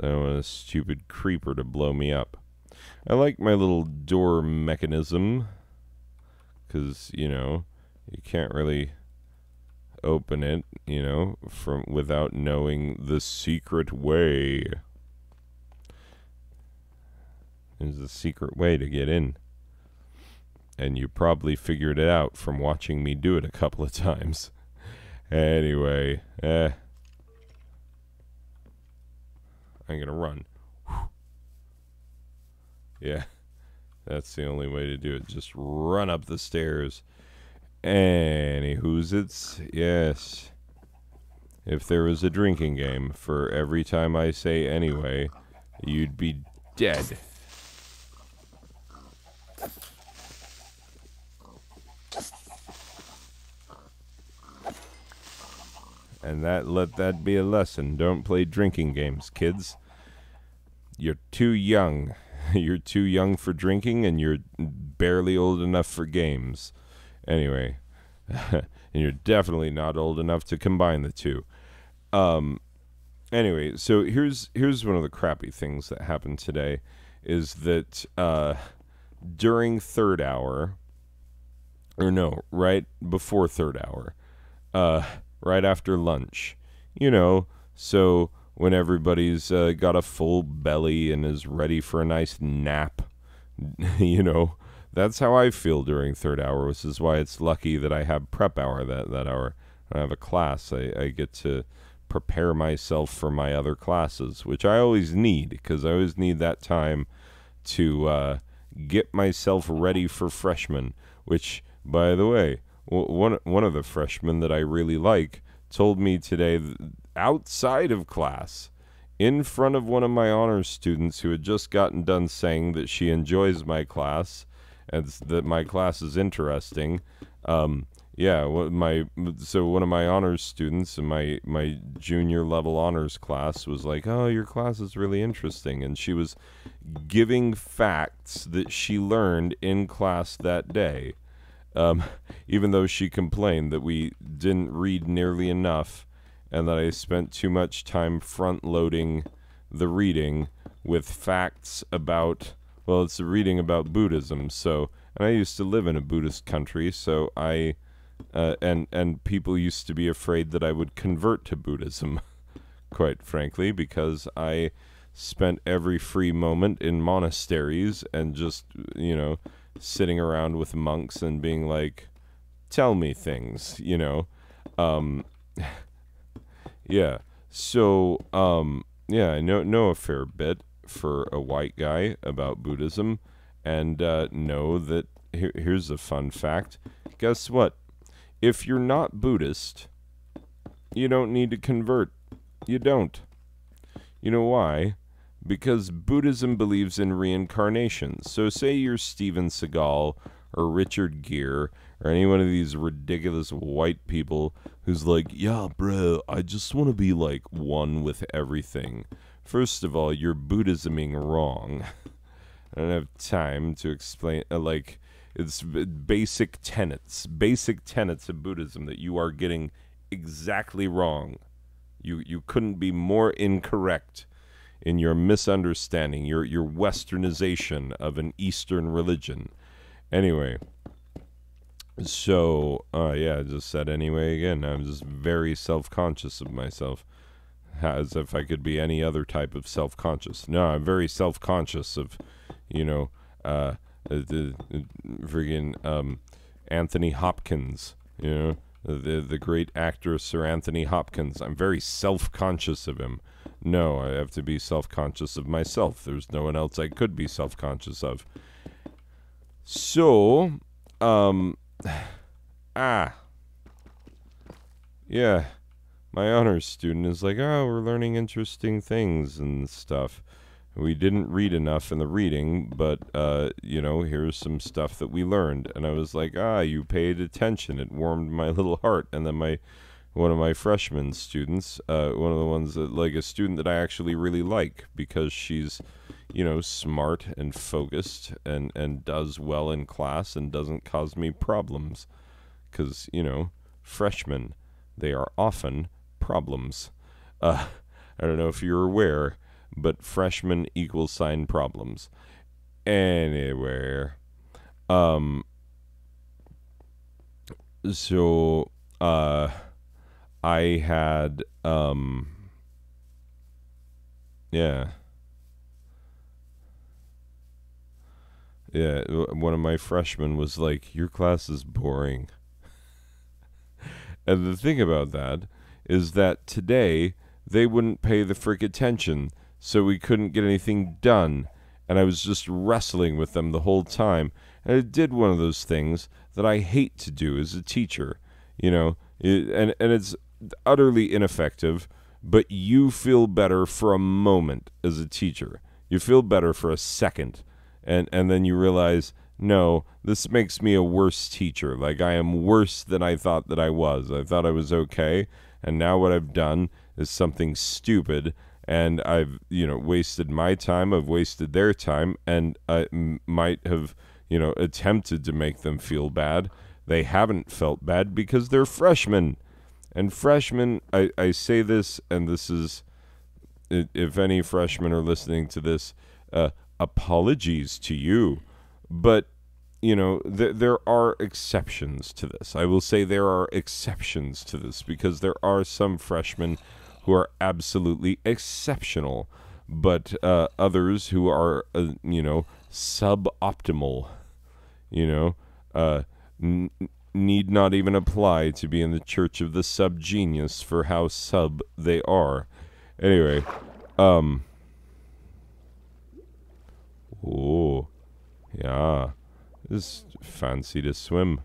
I don't want a stupid creeper to blow me up. I like my little door mechanism. Because, you can't really open it, from without knowing the secret way. There's a secret way to get in. And you probably figured it out from watching me do it a couple of times. Anyway, I'm gonna run. Yeah, that's the only way to do it. Just run up the stairs. Anywho's it's, yes. If there was a drinking game for every time I say anyway, you'd be dead. And let that be a lesson. Don't play drinking games, kids. You're too young. You're too young for drinking, and you're barely old enough for games. Anyway, and you're definitely not old enough to combine the two. Anyway, so here's one of the crappy things that happened today, is that during third hour, or no, right before third hour, right after lunch, so when everybody's got a full belly and is ready for a nice nap, that's how I feel during third hour, which is why it's lucky that I have prep hour that hour. When I have a class, I get to prepare myself for my other classes, which I always need, because I always need that time to get myself ready for freshmen, which, by the way, one of the freshmen that I really like told me today, outside of class, in front of one of my honors students who had just gotten done saying that she enjoys my class and that my class is interesting. One of my honors students in my junior level honors class was like, "Oh, your class is really interesting," and she was giving facts that she learned in class that day. Even though she complained that we didn't read nearly enough and that I spent too much time front-loading the reading with facts about, well, it's a reading about Buddhism, and I used to live in a Buddhist country, so and people used to be afraid that I would convert to Buddhism, quite frankly, because I spent every free moment in monasteries and just, sitting around with monks and being like, tell me things, yeah. So, I know a fair bit for a white guy about Buddhism, and know that here's a fun fact. Guess what? If you're not Buddhist, you don't need to convert. You don't. You know why? Because Buddhism believes in reincarnation. So say you're Steven Seagal or Richard Gere or any one of these ridiculous white people who's like, yeah, bro, I just want to be like one with everything. First of all, you're Buddhisming wrong. I don't have time to explain, it's basic tenets of Buddhism that you are getting exactly wrong. You couldn't be more incorrect in your misunderstanding, your westernization of an Eastern religion. Anyway, so, I just said anyway again. I'm just very self-conscious of myself, as if I could be any other type of self-conscious. No, I'm very self-conscious of, the friggin' Anthony Hopkins, the great actor Sir Anthony Hopkins. I'm very self-conscious of him. No, I have to be self-conscious of myself. There's no one else I could be self-conscious of. So, yeah, my honors student is like, oh, we're learning interesting things and stuff. We didn't read enough in the reading, but, here's some stuff that we learned. And I was like, you paid attention. It warmed my little heart. And then one of my freshman students, one of the ones that, like, a student that I actually really like, because she's, smart and focused and does well in class and doesn't cause me problems. Because, freshmen, they are often problems. I don't know if you're aware, but freshman = problems. Anywhere. So, I had, one of my freshmen was like, your class is boring. And the thing about that is that today they wouldn't pay the frick attention, so we couldn't get anything done. And I was just wrestling with them the whole time. And I did one of those things that I hate to do as a teacher, and it's utterly ineffective, but you feel better for a moment as a teacher. You feel better for a second, and then you realize, no, this makes me a worse teacher. Like, I am worse than I thought that I was. I thought I was okay, and now what I've done is something stupid, and I've, wasted my time, I've wasted their time, and I might have, attempted to make them feel bad. They haven't felt bad because they're freshmen. And freshmen, I say this, and this is, if any freshmen are listening to this, apologies to you. But, there are exceptions to this. I will say there are exceptions to this because there are some freshmen who are absolutely exceptional, but others who are, suboptimal, need not even apply to be in the church of the sub-genius for how sub they are. Anyway, oh, yeah, it's fancy to swim.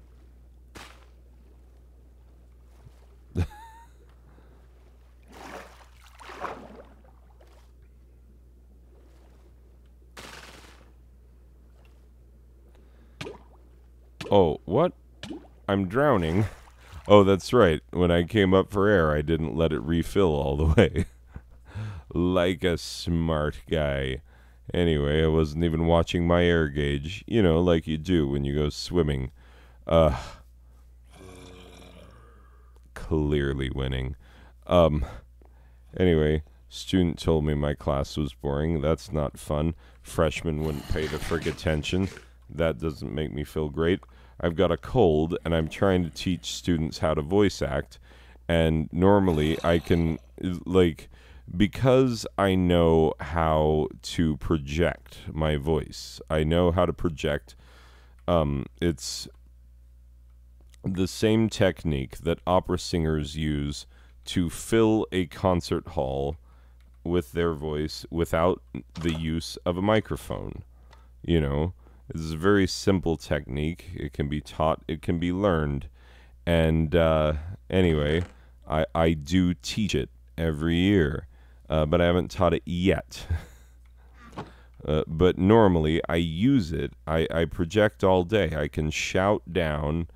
Oh, what? I'm drowning. Oh, that's right. When I came up for air, I didn't let it refill all the way. Like a smart guy. Anyway, I wasn't even watching my air gauge. Like you do when you go swimming. Clearly winning. Anyway, student told me my class was boring. That's not fun. Freshmen wouldn't pay the frick attention. That doesn't make me feel great. I've got a cold, and I'm trying to teach students how to voice act. And normally I can, because I know how to project my voice. I know how to project. It's the same technique that opera singers use to fill a concert hall with their voice without the use of a microphone. It's a very simple technique. It can be taught. It can be learned. And anyway, I do teach it every year, but I haven't taught it yet. But normally I use it. I project all day. I can shout down,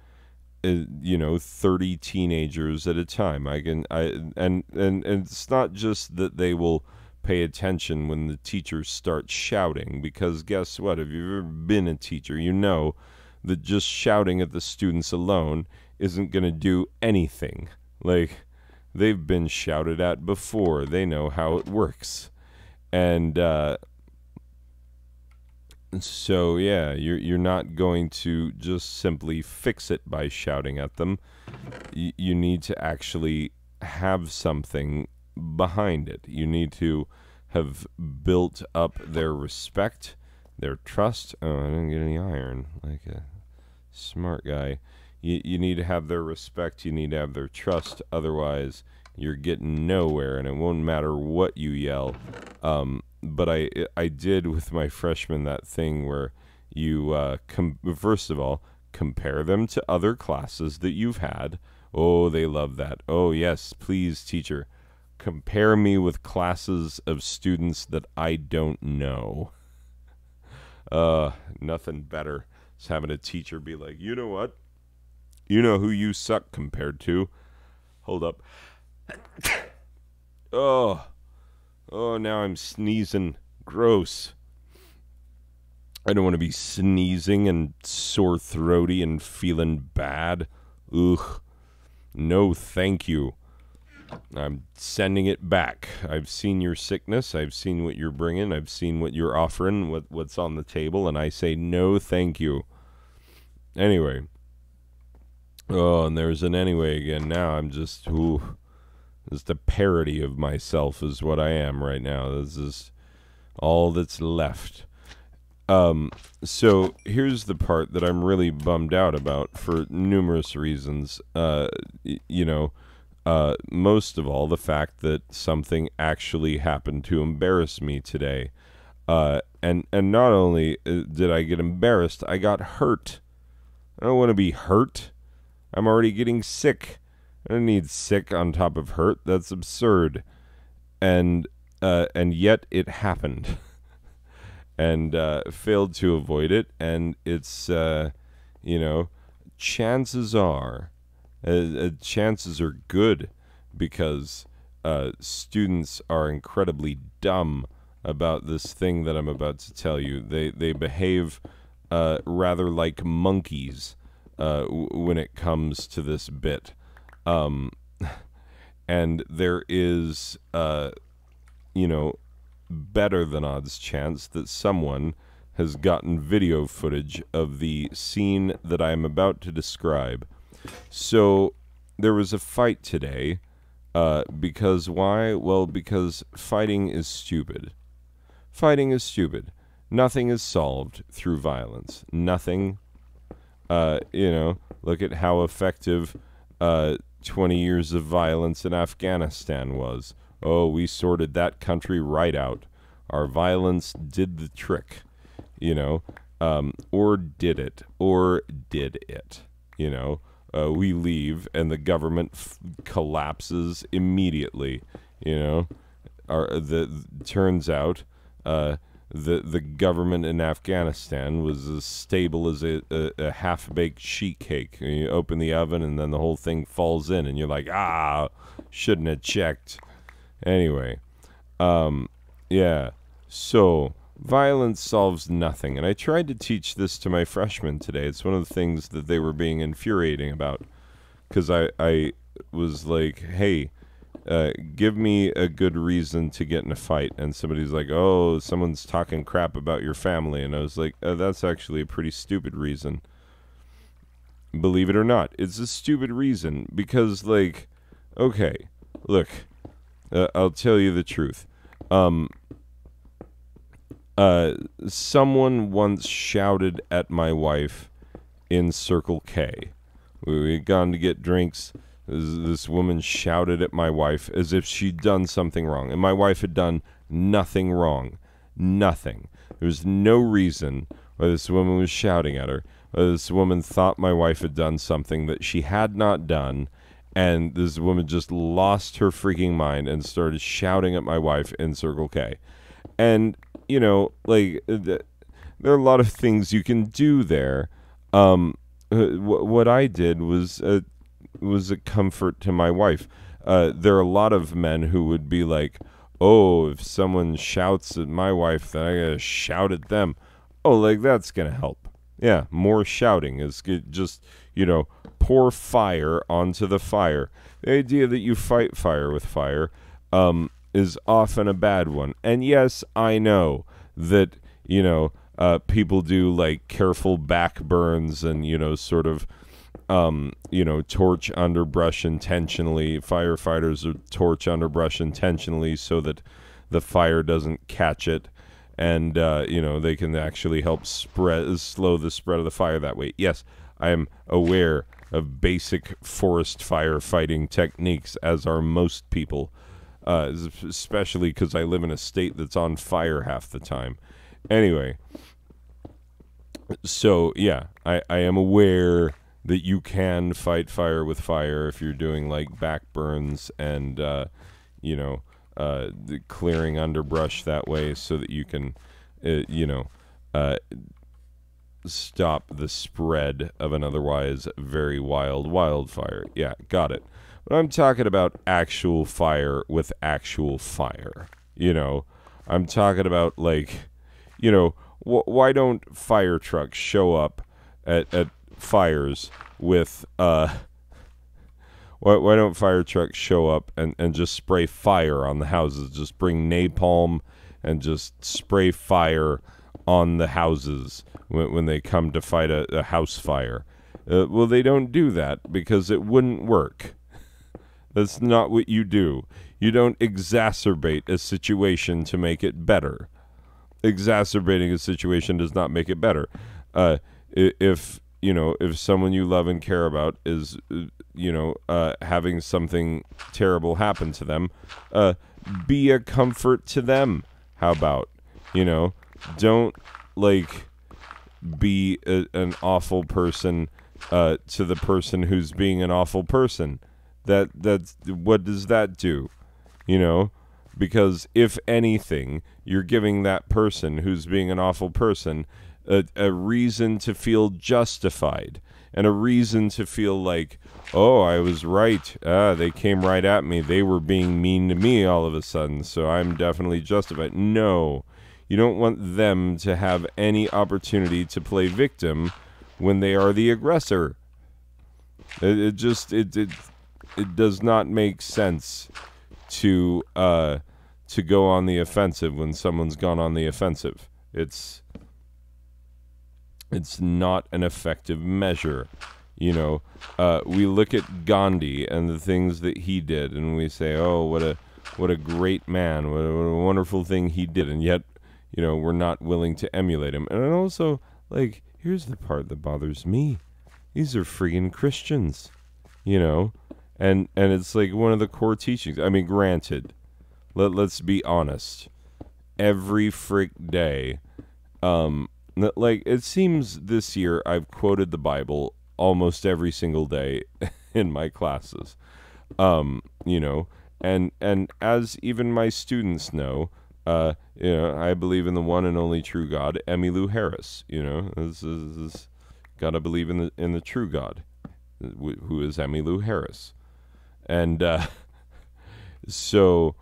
30 teenagers at a time. And it's not just that they will pay attention when the teachers start shouting, because guess what? If you've ever been a teacher, you know that just shouting at the students alone isn't going to do anything. They've been shouted at before. They know how it works. And so yeah, you're not going to just simply fix it by shouting at them. You need to actually have something behind it. You need to have built up their respect, their trust. Oh, I didn't get any iron, like a smart guy. You need to have their respect. You need to have their trust. Otherwise, you're getting nowhere, and it won't matter what you yell. But I did with my freshmen that thing where you, first of all, compare them to other classes that you've had. Oh, they love that. Oh, yes, please, teacher. Compare me with classes of students that I don't know. Nothing better is having a teacher be like, you know what? You know who you suck compared to. Hold up. Oh, now I'm sneezing. Gross. I don't want to be sneezing and sore throaty and feeling bad. Ugh. No, thank you. I'm sending it back. I've seen your sickness. I've seen what you're bringing. I've seen what you're offering, what's on the table, and I say no, thank you. Anyway. Oh, and there's an anyway again. Now I'm just a parody of myself is what I am right now. This is all that's left. So here's the part that I'm really bummed out about for numerous reasons. Most of all, the fact that something actually happened to embarrass me today. And not only did I get embarrassed, I got hurt. I don't want to be hurt. I'm already getting sick. I don't need sick on top of hurt. That's absurd. And yet it happened. And failed to avoid it. And it's, chances are good because students are incredibly dumb about this thing that I'm about to tell you. They behave rather like monkeys when it comes to this bit. And there is, better than odds chance that someone has gotten video footage of the scene that I am about to describe. So there was a fight today. Because why? Well, because fighting is stupid. Fighting is stupid. Nothing is solved through violence. Nothing. Look at how effective 20 years of violence in Afghanistan was. Oh, we sorted that country right out. Our violence did the trick, or did it, we leave and the government collapses immediately, turns out the government in Afghanistan was as stable as a half-baked sheet cake. You open the oven and then the whole thing falls in and you're like, shouldn't have checked. Anyway, so violence solves nothing. And I tried to teach this to my freshmen today. It's one of the things that they were being infuriating about. Because I was like, hey, give me a good reason to get in a fight. And somebody's like, oh, someone's talking crap about your family. And I was like, that's actually a pretty stupid reason. Believe it or not, it's a stupid reason. Because, okay, look, I'll tell you the truth. Someone once shouted at my wife in Circle K. We had gone to get drinks. This woman shouted at my wife as if she'd done something wrong. And my wife had done nothing wrong. Nothing. There was no reason why this woman was shouting at her. This woman thought my wife had done something that she had not done. And this woman just lost her freaking mind and started shouting at my wife in Circle K. And, there are a lot of things you can do there. What I did was a comfort to my wife. There are a lot of men who would be like, oh, if someone shouts at my wife, then I gotta shout at them. Oh, that's gonna help. Yeah, more shouting is just, pour fire onto the fire. The idea that you fight fire with fire is often a bad one. And yes, I know that, people do careful back burns and, sort of, torch underbrush intentionally. Firefighters torch underbrush intentionally so that the fire doesn't catch it. And, they can actually help slow the spread of the fire that way. Yes, I am aware of basic forest firefighting techniques, as are most people, especially because I live in a state that's on fire half the time. Anyway, so, yeah, I am aware that you can fight fire with fire if you're doing, back burns and, clearing underbrush that way so that you can, stop the spread of an otherwise very wild wildfire. Yeah, got it. But I'm talking about actual fire with actual fire. I'm talking about, why don't fire trucks show up at fires with, why don't fire trucks show up and just spray fire on the houses? Just bring napalm and just spray fire on the houses when they come to fight a house fire. Well, they don't do that because it wouldn't work. That's not what you do. You don't exacerbate a situation to make it better. Exacerbating a situation does not make it better. If someone you love and care about is, having something terrible happen to them, be a comfort to them. How about, don't, be an awful person to the person who's being an awful person. That's what does that do? Because if anything, you're giving that person who's being an awful person a reason to feel justified. and a reason to feel like, oh, I was right. They came right at me. They were being mean to me all of a sudden, so I'm definitely justified. No, you don't want them to have any opportunity to play victim when they are the aggressor. It does not make sense to go on the offensive when someone's gone on the offensive. It's not an effective measure. We look at Gandhi and the things that he did, and we say, oh, what a great man, what a wonderful thing he did, and yet, we're not willing to emulate him. And also, like, here's the part that bothers me. These are friggin' Christians, and it's like one of the core teachings. I mean, granted, let's be honest. Every frick day, like, it seems this year I've quoted the Bible almost every single day in my classes, and as even my students know, I believe in the one and only true God, Emmylou Harris. This is gotta believe in the true God, who is Emmylou Harris, and so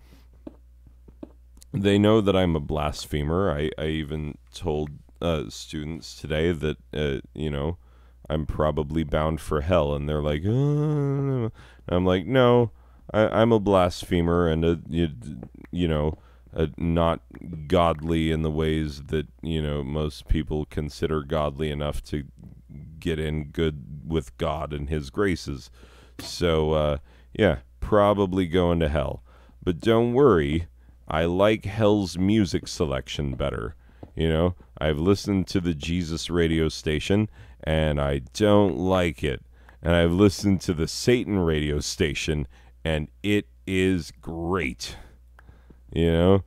they know that I'm a blasphemer. I even told students today that I'm probably bound for hell, and they're like, oh. I'm like, no, I'm a blasphemer and not godly in the ways that most people consider godly enough to get in good with God and His graces. So yeah, probably going to hell. But don't worry, I like hell's music selection better. I've listened to the Jesus radio station, and I don't like it. And I've listened to the Satan radio station, and it is great. And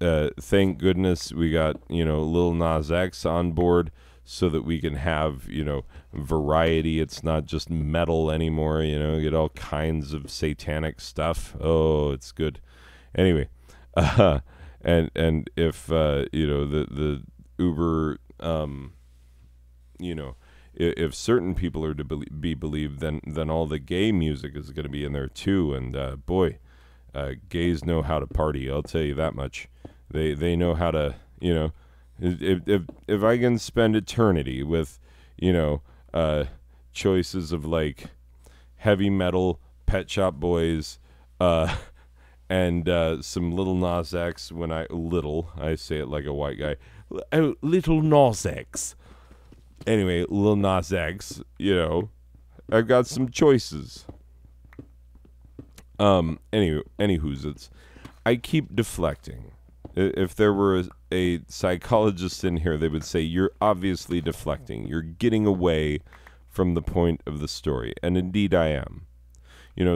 thank goodness we got, Lil Nas X on board so that we can have, variety. It's not just metal anymore, get all kinds of satanic stuff. Oh, it's good. Anyway, and if, the Uber, if certain people are to be believed, then all the gay music is going to be in there too. And boy, gays know how to party. I'll tell you that much. They know how to, if I can spend eternity with, choices of like heavy metal, Pet Shop Boys, and some Little Nas X. I say it like a white guy. Oh, Little Nas X. Anyway, Lil Nas X, I've got some choices. Anywho's, I keep deflecting. If there were a psychologist in here, they would say, you're obviously deflecting. You're getting away from the point of the story. And indeed I am.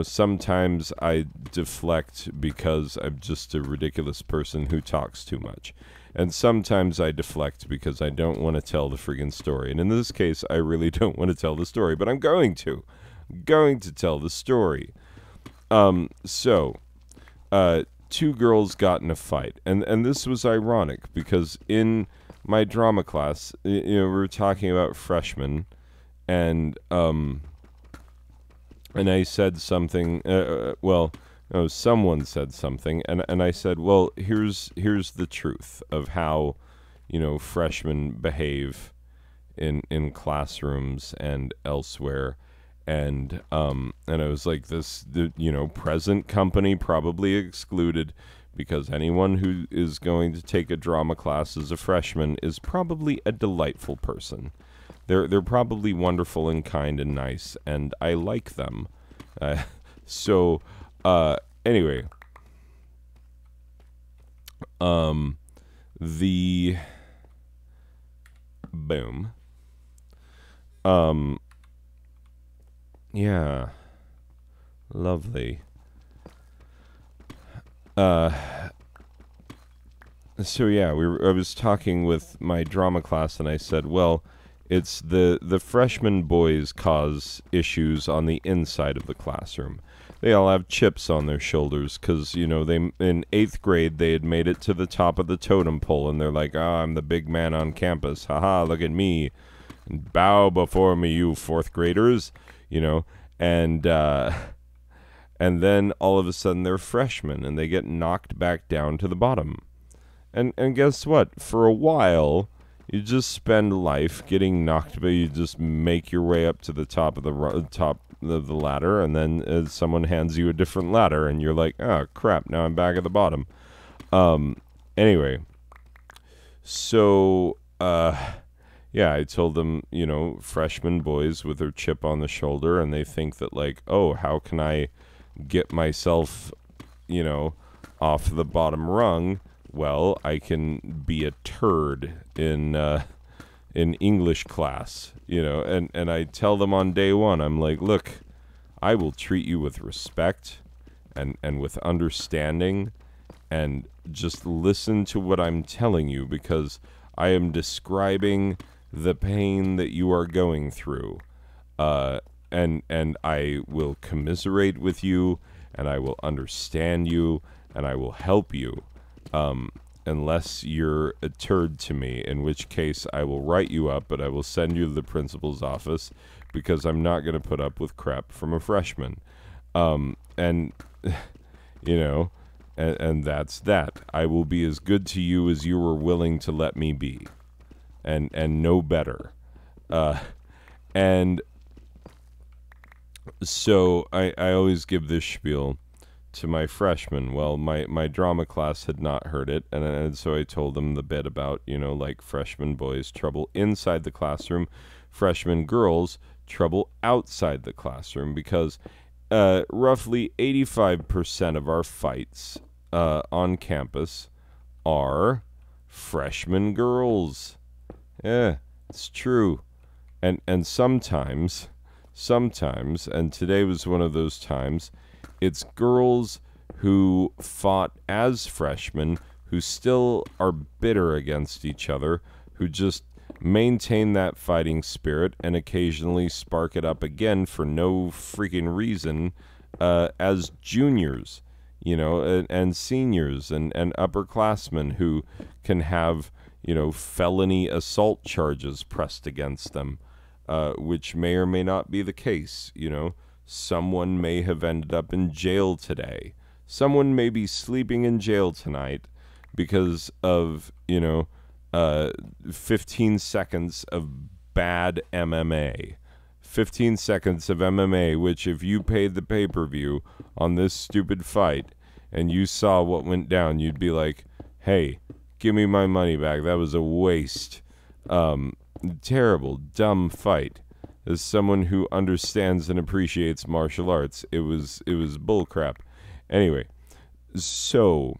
Sometimes I deflect because I'm just a ridiculous person who talks too much. And sometimes I deflect because I don't want to tell the friggin' story. And in this case, I really don't want to tell the story, but I'm going to. I'm going to tell the story. So, two girls got in a fight. And this was ironic because in my drama class, we were talking about freshmen, and I said something, someone said something, and I said, well, here's the truth of how, freshmen behave in classrooms and elsewhere. And I was like, present company probably excluded, because anyone who is going to take a drama class as a freshman is probably a delightful person. They're probably wonderful and kind and nice, and I like them. Anyway, the boom. Yeah, lovely. So yeah, I was talking with my drama class, and I said, well, it's the freshman boys cause issues on the inside of the classroom. They all have chips on their shoulders because, they in 8th grade, they had made it to the top of the totem pole, and they're like, I'm the big man on campus. Haha, look at me. Bow before me, you fourth graders, you know, and then all of a sudden they're freshmen and they get knocked back down to the bottom. And guess what? For a while, you just spend life getting knocked, but you just make your way up to the top of the ladder, and then someone hands you a different ladder, and you're like, oh crap, now I'm back at the bottom. Anyway, so yeah, I told them, you know, freshman boys with their chip on the shoulder, and they think that like, oh, how can I get myself, you know, off the bottom rung? Well, I can be a turd in English class, you know, and I tell them on day one, I'm like, look, I will treat you with respect and with understanding, and just listen to what I'm telling you, because I am describing the pain that you are going through, and I will commiserate with you, and I will understand you, and I will help you. Unless you're a turd to me, in which case I will write you up, but I will send you to the principal's office, because I'm not going to put up with crap from a freshman. And, you know, and that's that. I will be as good to you as you were willing to let me be, and no better. And so I always give this spiel to my freshmen. Well, my drama class had not heard it, and so I told them the bit about, you know, like freshman boys, trouble inside the classroom, freshman girls, trouble outside the classroom, because roughly 85% of our fights on campus are freshman girls. Yeah, it's true. And sometimes, and today was one of those times, it's girls who fought as freshmen, who still are bitter against each other, who just maintain that fighting spirit and occasionally spark it up again for no freaking reason as juniors, you know, and seniors and upperclassmen who can have, you know, felony assault charges pressed against them, which may or may not be the case, you know. Someone may have ended up in jail today. Someone may be sleeping in jail tonight because of, you know, 15 seconds of bad MMA. 15 seconds of MMA, which if you paid the pay-per-view on this stupid fight and you saw what went down, you'd be like, hey, give me my money back. That was a waste. Terrible, dumb fight. As someone who understands and appreciates martial arts, it was bullcrap. Anyway, so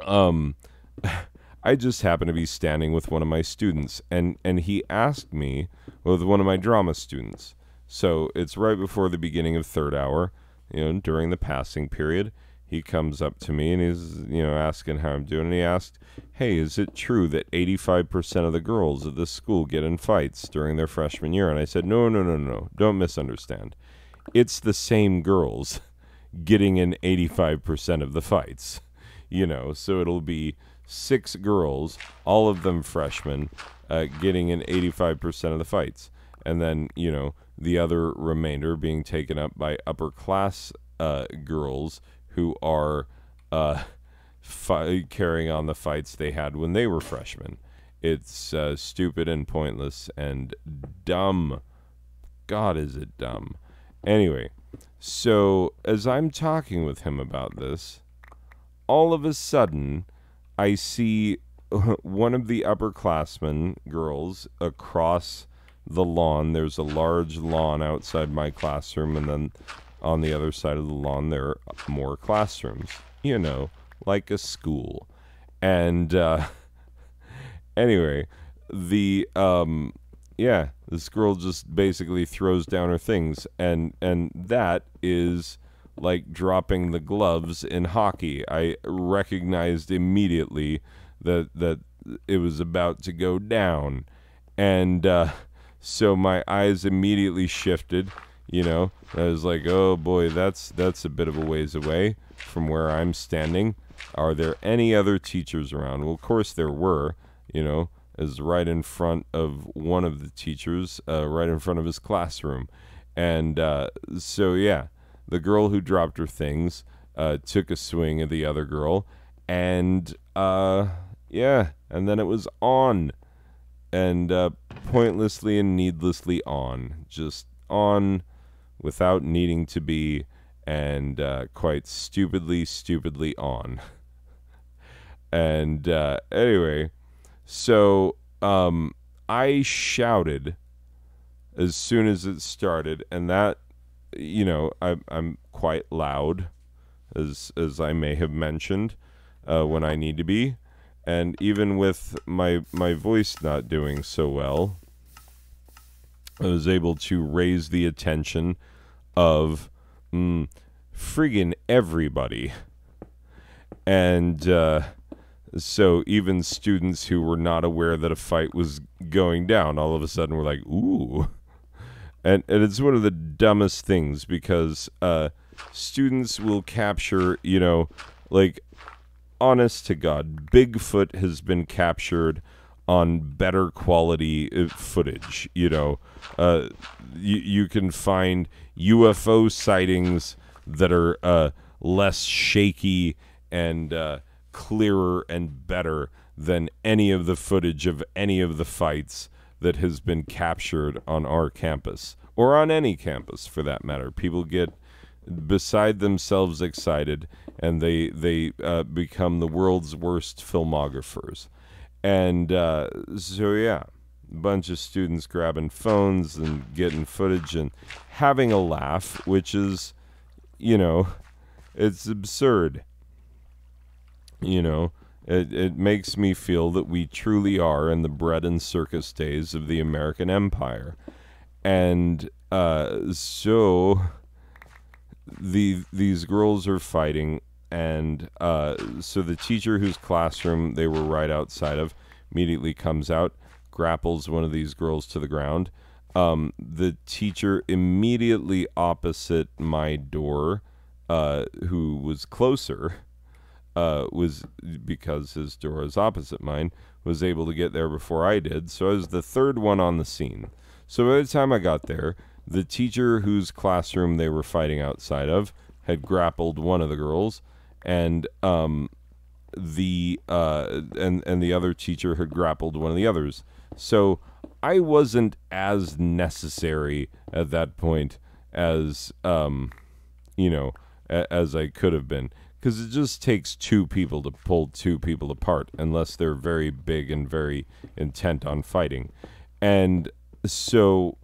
I just happened to be standing with one of my students, and he asked me, with one of my drama students. So it's right before the beginning of third hour, you know, during the passing period. He comes up to me and he's, you know, asking how I'm doing. And he asked, hey, is it true that 85% of the girls at this school get in fights during their freshman year? And I said, no. Don't misunderstand. It's the same girls getting in 85% of the fights. You know, so it'll be 6 girls, all of them freshmen, getting in 85% of the fights. And then, you know, the other remainder being taken up by upper class girls who are carrying on the fights they had when they were freshmen. It's stupid and pointless and dumb. God, is it dumb. Anyway, so as I'm talking with him about this, all of a sudden, I see one of the upperclassmen girls across the lawn. There's a large lawn outside my classroom, and then on the other side of the lawn, there are more classrooms, you know, like a school. And anyway, this girl just basically throws down her things, and that is like dropping the gloves in hockey. I recognized immediately that it was about to go down, and so my eyes immediately shifted. You know, I was like, oh boy, that's a bit of a ways away from where I'm standing. Are there any other teachers around? Well, of course there were, you know, is right in front of one of the teachers, right in front of his classroom. And so, yeah, the girl who dropped her things took a swing at the other girl. And, yeah, and then it was on. And pointlessly and needlessly on. Just on without needing to be. And quite stupidly on. And anyway, so I shouted as soon as it started, and that, I'm quite loud, as I may have mentioned, when I need to be, and even with my voice not doing so well, I was able to raise the attention of friggin' everybody, and so even students who were not aware that a fight was going down all of a sudden were like, ooh. And it's one of the dumbest things because students will capture, like, honest to God, Bigfoot has been captured on better quality footage. You can find UFO sightings that are less shaky and clearer and better than any of the footage of any of the fights that has been captured on our campus, or on any campus for that matter. People get beside themselves excited, and they become the world's worst filmographers. And so, yeah, a bunch of students grabbing phones and getting footage and having a laugh, which is, it's absurd. It makes me feel that we truly are in the bread and circus days of the American Empire. And so these girls are fighting, and so the teacher whose classroom they were right outside of immediately comes out, grapples one of these girls to the ground. The teacher immediately opposite my door, who was closer, was, because his door is opposite mine, was able to get there before I did, so I was the third one on the scene. So by the time I got there, the teacher whose classroom they were fighting outside of had grappled one of the girls, and the other teacher had grappled one of the others. So I wasn't as necessary at that point as as I could have been. Because it just takes two people to pull two people apart, unless they're very big and very intent on fighting. And so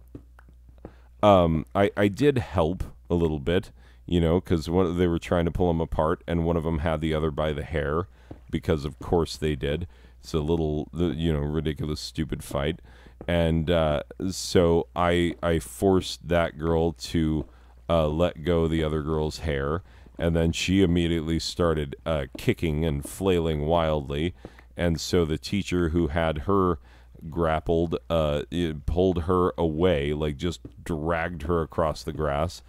I did help a little bit, because they were trying to pull them apart, and one of them had the other by the hair, because of course they did. It's a little, ridiculous, stupid fight. And so I forced that girl to let go of the other girl's hair. And then she immediately started kicking and flailing wildly. And so the teacher who had her grappled pulled her away, like just dragged her across the grass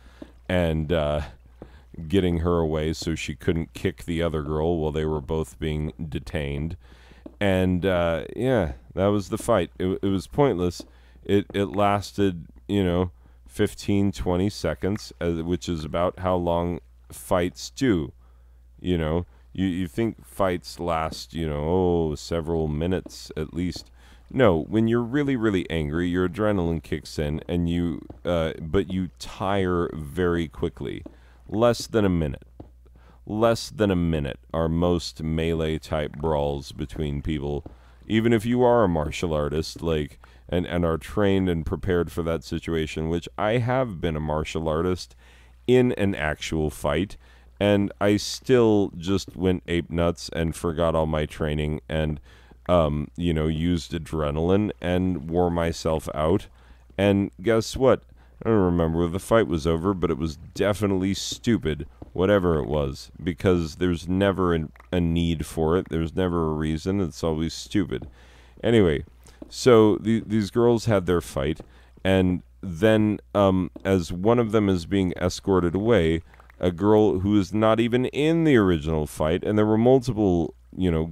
and getting her away so she couldn't kick the other girl while they were both being detained. And, yeah, that was the fight. It was pointless. It lasted, 15, 20 seconds, which is about how long fights do. You think fights last several minutes at least. No, when you're really, really angry, your adrenaline kicks in, and but you tire very quickly. Less than a minute are most melee type brawls between people, even if you are a martial artist, and are trained and prepared for that situation, which I have been a martial artist in an actual fight, and I still just went ape nuts and forgot all my training and used adrenaline and wore myself out. And guess what? I don't remember if the fight was over, but it was definitely stupid, whatever it was, because there's never a need for it. There's never a reason. It's always stupid. Anyway, so these girls had their fight, and then as one of them is being escorted away, a girl who is not even in the original fight, and there were multiple,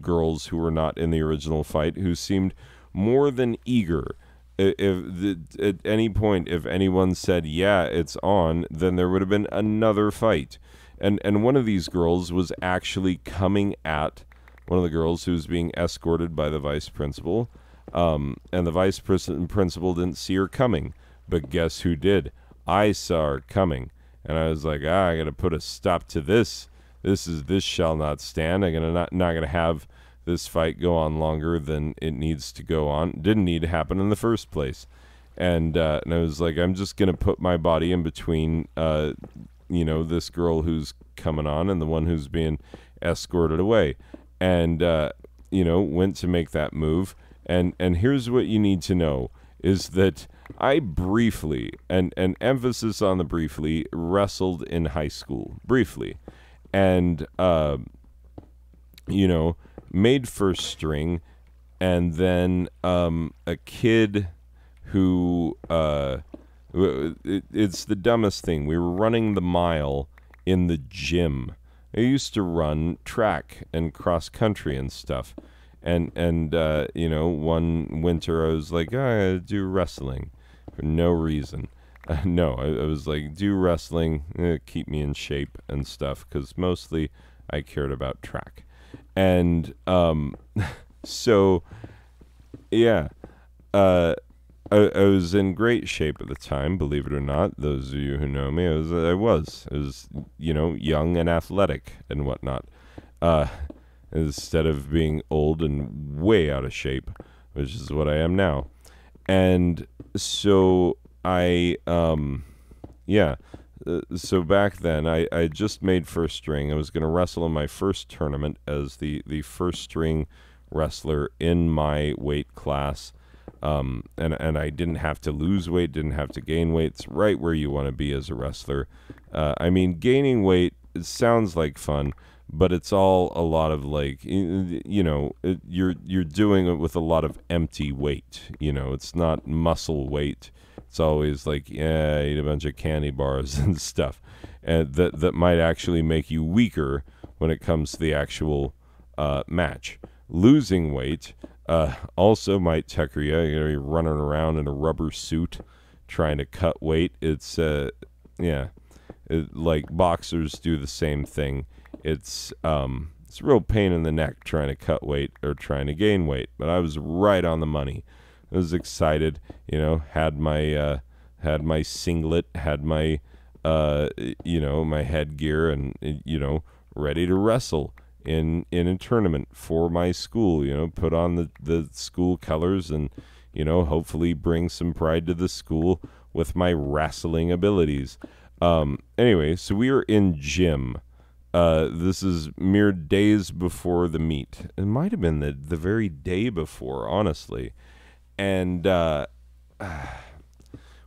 girls who were not in the original fight who seemed more than eager. At any point, if anyone said, yeah, it's on, then there would have been another fight. And one of these girls was actually coming at one of the girls who was being escorted by the vice principal. And the vice principal didn't see her coming. But guess who did? I saw her coming. And I was like, I got to put a stop to this. This shall not stand. I'm not going to have this fight go on longer than it needs to go on. It didn't need to happen in the first place. And I was like, I'm just going to put my body in between, this girl who's coming on and the one who's being escorted away. And, went to make that move. And here's what you need to know is that I briefly, and emphasis on the briefly, wrestled in high school. Briefly. And, made first string, and then a kid who it's the dumbest thing. We were running the mile in the gym. I used to run track and cross country and stuff, and one winter I was like, I do wrestling for no reason. No, I was like, do wrestling, keep me in shape and stuff, because mostly I cared about track. And so, yeah, I was in great shape at the time, believe it or not. Those of you who know me, I was young and athletic and whatnot. Instead of being old and way out of shape, which is what I am now. And so so back then, I just made first string. I was going to wrestle in my first tournament as the first string wrestler in my weight class. And I didn't have to lose weight, didn't have to gain weight. It's right where you want to be as a wrestler. Gaining weight, it sounds like fun, but it's all a lot of you're doing it with a lot of empty weight. It's not muscle weight. It's always like, eat a bunch of candy bars and stuff, and that might actually make you weaker when it comes to the actual match. Losing weight also might tucker you. You're running around in a rubber suit trying to cut weight. It's like boxers do the same thing. It's a real pain in the neck trying to cut weight or trying to gain weight. But I was right on the money. I was excited, had my singlet, had my my headgear, and ready to wrestle in a tournament for my school. Put on the school colors and hopefully bring some pride to the school with my wrestling abilities. Anyway, so we were in gym. This is mere days before the meet. It might have been the very day before, honestly. And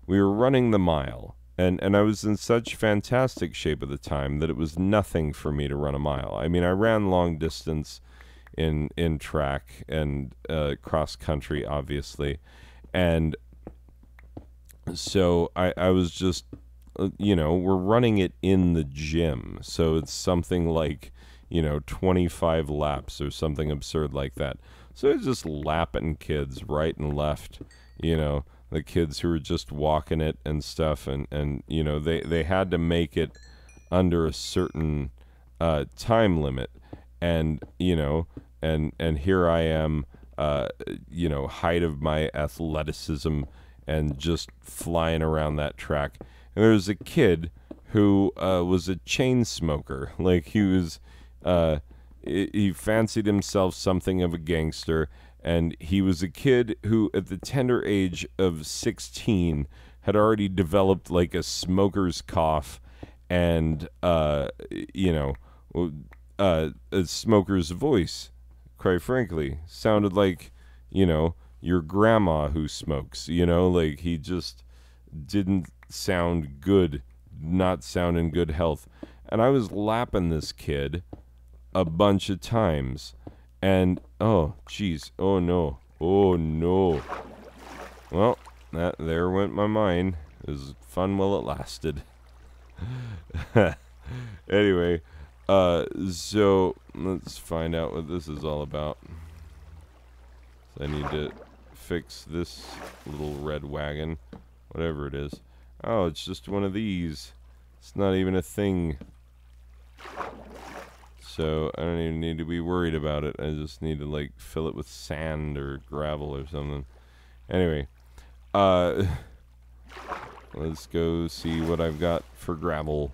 we were running the mile, and I was in such fantastic shape at the time that it was nothing for me to run a mile. I ran long distance in track and cross country, obviously, and so I was just, we're running it in the gym, so it's something like 25 laps or something absurd like that. So it's just lapping kids right and left, the kids who were just walking it and stuff. And they had to make it under a certain time limit. And, and here I am, height of my athleticism and just flying around that track. And there was a kid who was a chain smoker. Like he was... he fancied himself something of a gangster, and he was a kid who, at the tender age of 16, had already developed like a smoker's cough and, a smoker's voice, quite frankly. Sounded like, your grandma who smokes, like he just didn't sound good, not sound in good health. And I was lapping this kid a bunch of times, and oh no, well, there went my mind. It was fun while it lasted. Anyway, so let's find out what this is all about. So I need to fix this little red wagon. Whatever it is. Oh, it's just one of these. It's not even a thing. So I don't even need to be worried about it. I just need to like fill it with sand or gravel or something. Anyway, let's go see what I've got for gravel.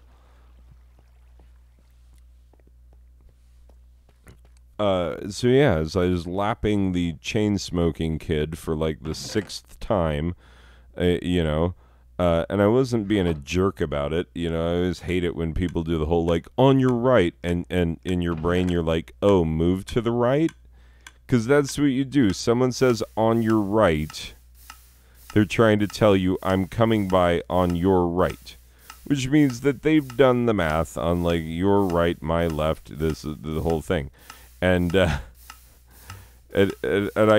So yeah, as I was lapping the chain smoking kid for like the 6th time, you know, and I wasn't being a jerk about it. You know, I always hate it when people do the whole like on your right, and in your brain you're like, oh, move to the right, because that's what you do. Someone says on your right, they're trying to tell you I'm coming by on your right, which means that they've done the math on like your right, my left. This is the whole thing. And I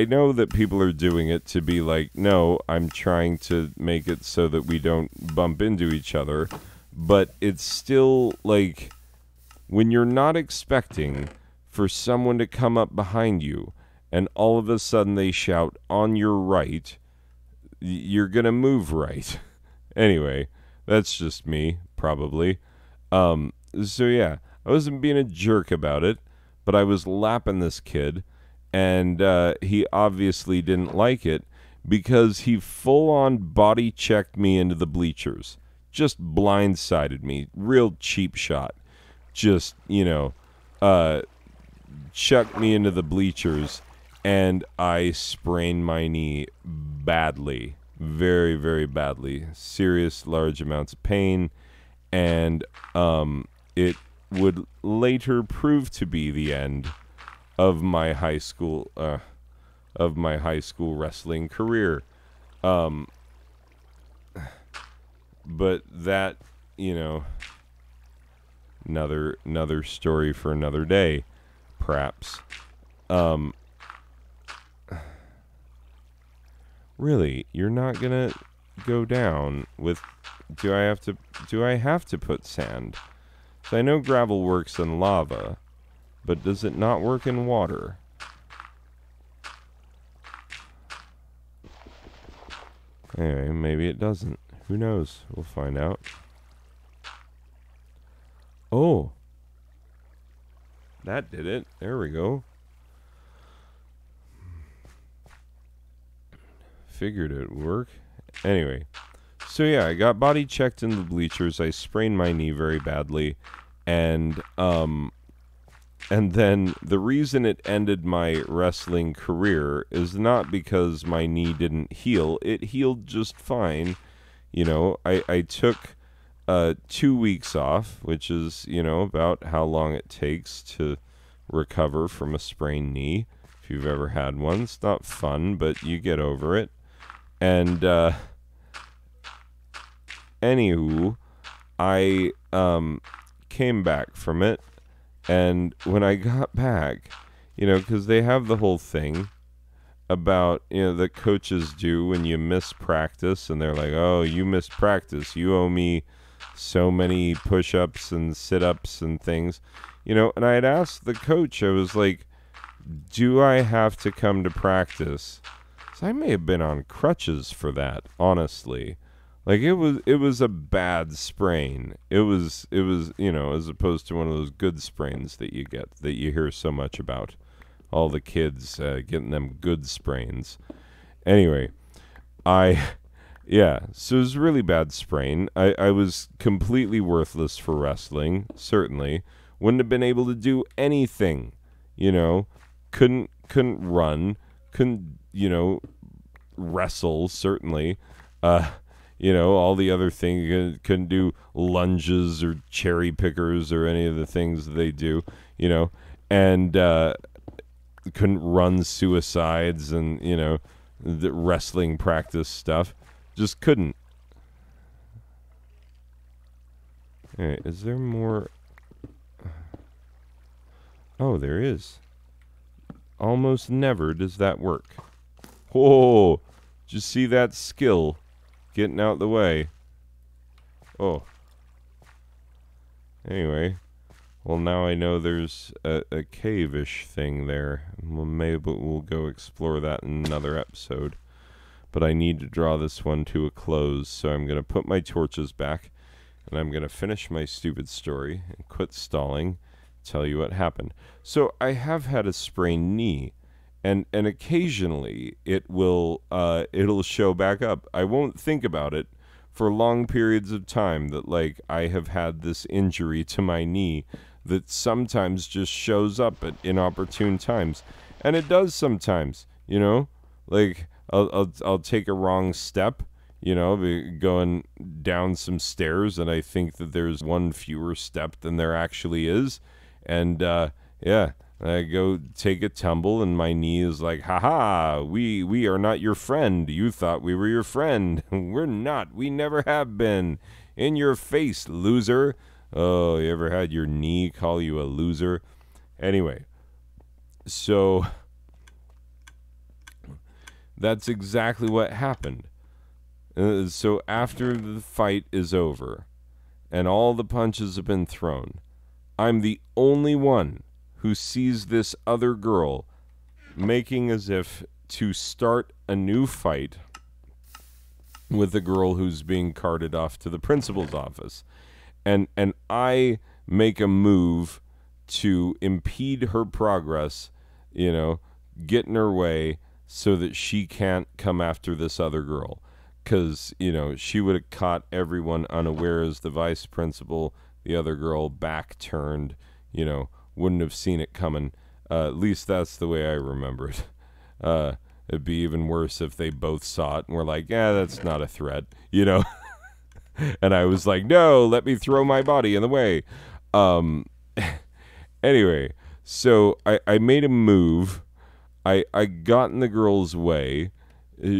know that people are doing it to be like, no, I'm trying to make it so that we don't bump into each other. But it's still like when you're not expecting for someone to come up behind you and all of a sudden they shout on your right, you're going to move right. Anyway, that's just me, probably. So yeah, I wasn't being a jerk about it. But I was lapping this kid, and he obviously didn't like it because he full-on body-checked me into the bleachers. Just blindsided me. Real cheap shot. Just, you know, chucked me into the bleachers, and I sprained my knee badly. Very, very badly. Serious, large amounts of pain, and it would later prove to be the end of my high school wrestling career. But that, you know, another story for another day, perhaps. Really, you're not gonna go down with? Do I have to put sand? So I know gravel works in lava, but does it not work in water? Anyway, maybe it doesn't. Who knows? We'll find out. Oh. That did it. There we go. Figured it would work. Anyway. So yeah, I got body checked in the bleachers. I sprained my knee very badly, and then the reason it ended my wrestling career is not because my knee didn't heal. It healed just fine. You know, I took 2 weeks off, which is, you know, about how long it takes to recover from a sprained knee. If you've ever had one, it's not fun, but you get over it. And anywho, I came back from it, and when I got back, you know, because they have the whole thing about, you know, that coaches do when you miss practice, and they're like, oh, you missed practice, you owe me so many push-ups and sit-ups and things, you know. And I had asked the coach, I was like, do I have to come to practice? So I may have been on crutches for that, honestly. Like, it was a bad sprain. It was, you know, as opposed to one of those good sprains that you get, that you hear so much about. All the kids getting them good sprains. Anyway, yeah, so it was a really bad sprain. I was completely worthless for wrestling, certainly. Wouldn't have been able to do anything, you know. Couldn't run, couldn't, you know, wrestle, certainly. You know, all the other things, couldn't do lunges or cherry pickers or any of the things they do, you know, and couldn't run suicides and, you know, the wrestling practice stuff. Just couldn't. All right, is there more? Oh, there is. Almost never does that work. Whoa! Did you see that skill? Getting out the way. Oh. Anyway. Well, now I know there's a cave-ish thing there. Well, maybe we'll go explore that in another episode. but I need to draw this one to a close, so I'm going to put my torches back, and I'm going to finish my stupid story and quit stalling, tell you what happened. So I have had a sprained knee, and occasionally it'll show back up. I won't think about it for long periods of time that, like, I have had this injury to my knee that sometimes just shows up at inopportune times. And it does sometimes, you know? Like, I'll take a wrong step, you know, going down some stairs, and I think that there's one fewer step than there actually is. And, yeah, I go take a tumble, and my knee is like, haha, we are not your friend. You thought we were your friend. We're not. We never have been. In your face, loser. Oh, you ever had your knee call you a loser? Anyway, so that's exactly what happened. So after the fight is over and all the punches have been thrown, I'm the only one who sees this other girl making as if to start a new fight with a girl who's being carted off to the principal's office. And I make a move to impede her progress, you know, get in her way so that she can't come after this other girl. Because, you know, she would have caught everyone unawares, the vice principal, the other girl back turned, you know, wouldn't have seen it coming. At least that's the way I remember it. It'd be even worse if they both saw it and were like, yeah, that's not a threat, you know. And I was like, no, let me throw my body in the way. Anyway, so I made a move. I got in the girl's way.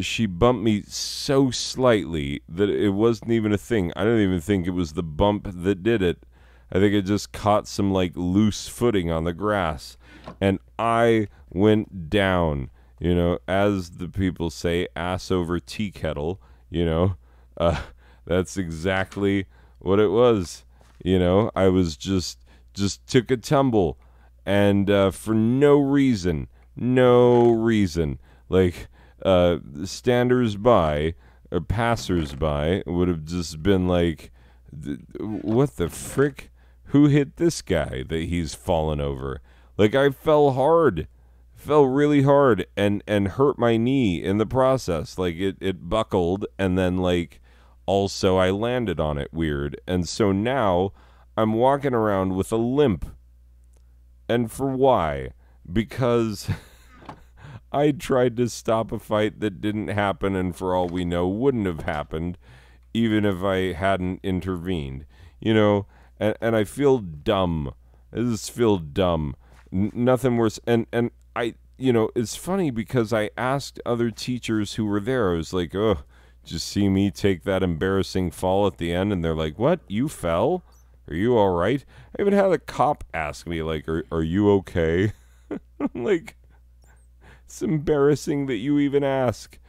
She bumped me so slightly that it wasn't even a thing. I don't even think it was the bump that did it. I think it just caught some, like, loose footing on the grass. And I went down, you know, as the people say, ass over tea kettle, you know. That's exactly what it was. You know, I was just took a tumble, and for no reason, like, standers-by or passers-by would have just been like, what the frick? Who hit this guy that he's fallen over? Like, I fell really hard, and hurt my knee in the process. Like, it buckled, and then, like, also I landed on it weird. And so now I'm walking around with a limp. And for why? Because I tried to stop a fight that didn't happen, and for all we know wouldn't have happened even if I hadn't intervened. You know, and I feel dumb. I just feel dumb. Nothing worse. And I, you know, it's funny because I asked other teachers who were there. I was like, oh, did you see me take that embarrassing fall at the end? And they're like, what? You fell? Are you all right? I even had a cop ask me, like, are you okay? I'm like, it's embarrassing that you even ask.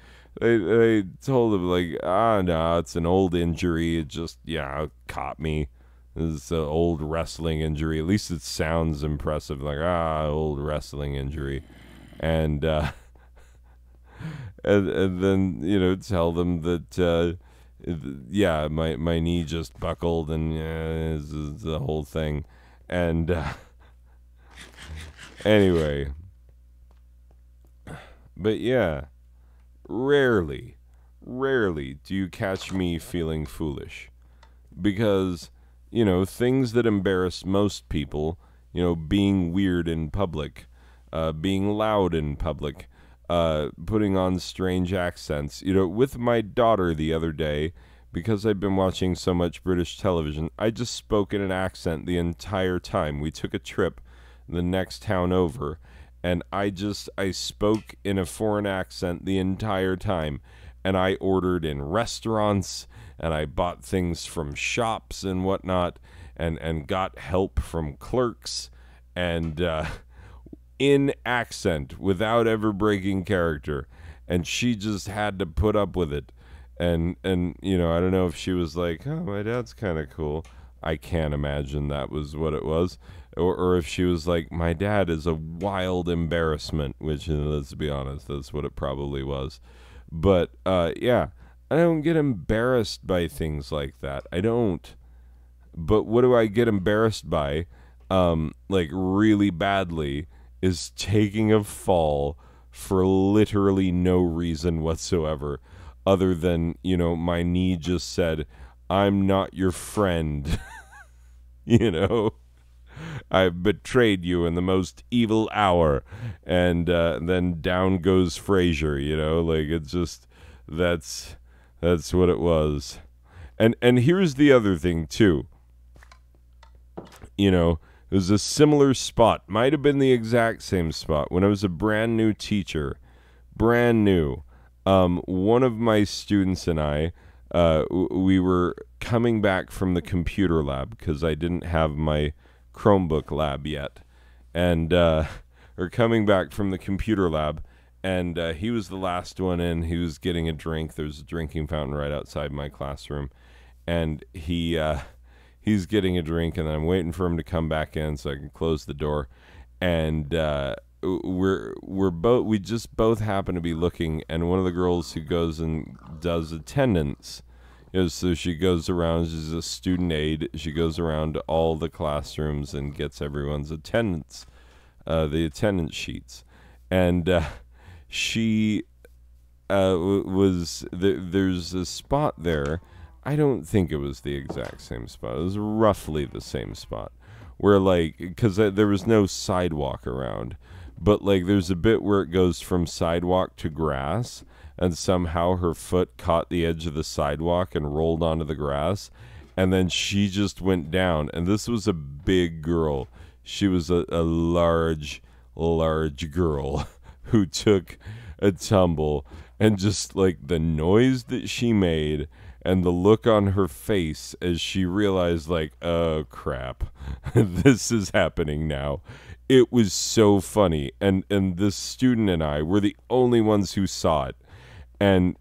I told him, like, no, it's an old injury. It just, it caught me. It's an old wrestling injury. At least it sounds impressive. Like, old wrestling injury. And and then, you know, tell them that, my knee just buckled, and it's the whole thing. And anyway. But yeah, rarely do you catch me feeling foolish. Because, you know, things that embarrass most people, you know, being weird in public, being loud in public, putting on strange accents. You know, with my daughter the other day, because I've been watching so much British television, I just spoke in an accent the entire time. We took a trip the next town over, and I spoke in a foreign accent the entire time. And I ordered in restaurants, and I bought things from shops and whatnot, and got help from clerks, and in accent without ever breaking character. And she just had to put up with it. And you know, I don't know if she was like, oh, my dad's kind of cool. I can't imagine that was what it was. Or if she was like, my dad is a wild embarrassment, which, let's be honest, that's what it probably was. But yeah, I don't get embarrassed by things like that. I don't. But what do I get embarrassed by? Like really badly, is taking a fall for literally no reason whatsoever, other than my knee just said, "I'm not your friend." you know. I've betrayed you in the most evil hour, and then down goes Fraser. Like it's just that's what it was. And here's the other thing too. It was a similar spot, might have been the exact same spot when I was a brand new teacher, brand new. One of my students and I, we were coming back from the computer lab because I didn't have my Chromebook lab yet, and we're coming back from the computer lab, and he was the last one in. He was getting a drink. There's a drinking fountain right outside my classroom, and he's getting a drink, and then I'm waiting for him to come back in so I can close the door. And we just both happen to be looking, and one of the girls who goes and does attendance, so she goes around. She's a student aide. She goes around to all the classrooms and gets everyone's attendance, the attendance sheets, and she was there's a spot there. I don't think it was the exact same spot. It was roughly the same spot where, like, because there was no sidewalk around, but like there's a bit where it goes from sidewalk to grass, and somehow her foot caught the edge of the sidewalk and rolled onto the grass, and then she just went down. And this was a big girl. She was a large girl who took a tumble, and just like the noise that she made and the look on her face as she realized, like, oh crap, this is happening now. It was so funny, and this student and I were the only ones who saw it. And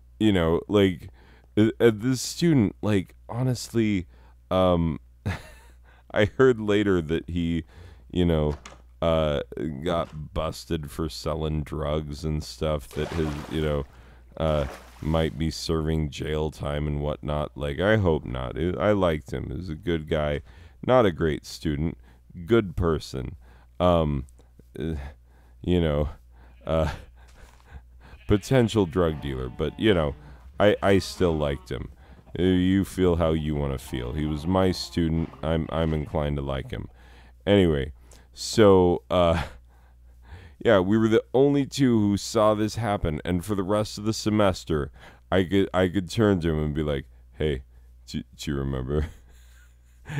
like, this student, like, honestly, I heard later that he got busted for selling drugs and stuff, that his might be serving jail time and whatnot. Like, I hope not. I liked him. He was a good guy, not a great student, good person. Potential drug dealer, but I still liked him. You feel how you want to feel. He was my student. I'm inclined to like him. Anyway, so yeah, we were the only two who saw this happen, and for the rest of the semester, I could turn to him and be like, "Hey, do you remember?"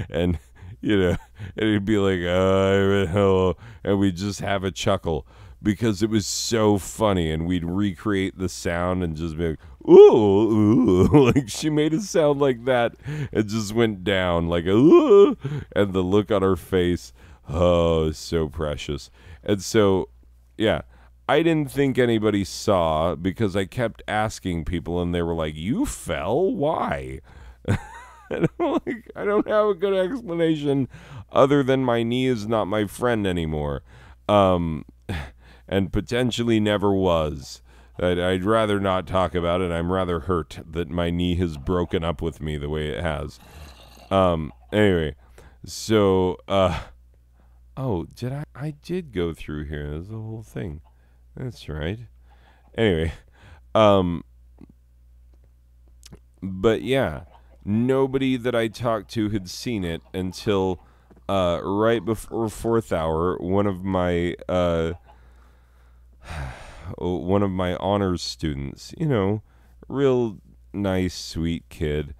and and he'd be like, "Hello," and we'd just have a chuckle because it was so funny, and we'd recreate the sound and just be like, "Ooh, ooh," like she made it sound like that. It just went down like ooh, and the look on her face, oh, so precious. And so, yeah, I didn't think anybody saw because I kept asking people, and they were like, "You fell? Why?" And I'm like, I don't have a good explanation other than my knee is not my friend anymore, and potentially never was. I'd rather not talk about it. I'm rather hurt that my knee has broken up with me the way it has. Anyway, so oh, I did go through here. There's the whole thing. That's right. Anyway, but yeah, nobody that I talked to had seen it until right before fourth hour. One of my honors students, real nice, sweet kid,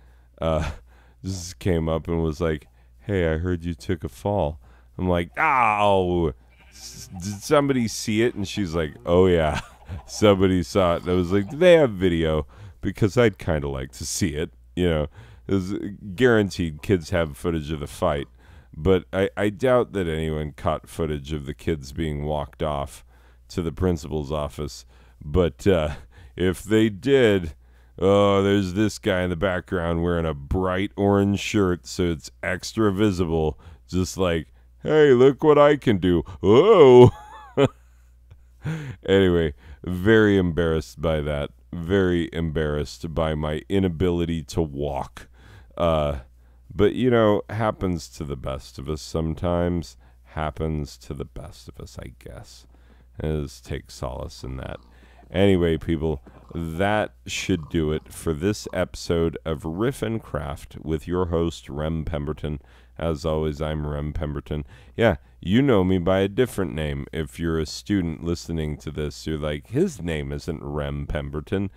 just came up and was like, "Hey, I heard you took a fall." I'm like, "Oh, did somebody see it?" And she's like, "Oh yeah, somebody saw it." And I was like, "Do they have video? Because I'd kind of like to see it." It's guaranteed kids have footage of the fight, but I doubt that anyone caught footage of the kids being walked off to the principal's office. But if they did, oh, there's this guy in the background wearing a bright orange shirt, so it's extra visible, just like, "Hey, look what I can do. Whoa." Anyway, very embarrassed by that. very embarrassed by my inability to walk. But, you know, happens to the best of us sometimes. Happens to the best of us, I guess. Let's take solace in that. Anyway, people, that should do it for this episode of Riff and Craft with your host, Rem Pemberton. As always, I'm Rem Pemberton. Yeah, you know me by a different name. If you're a student listening to this, you're like, his name isn't Rem Pemberton.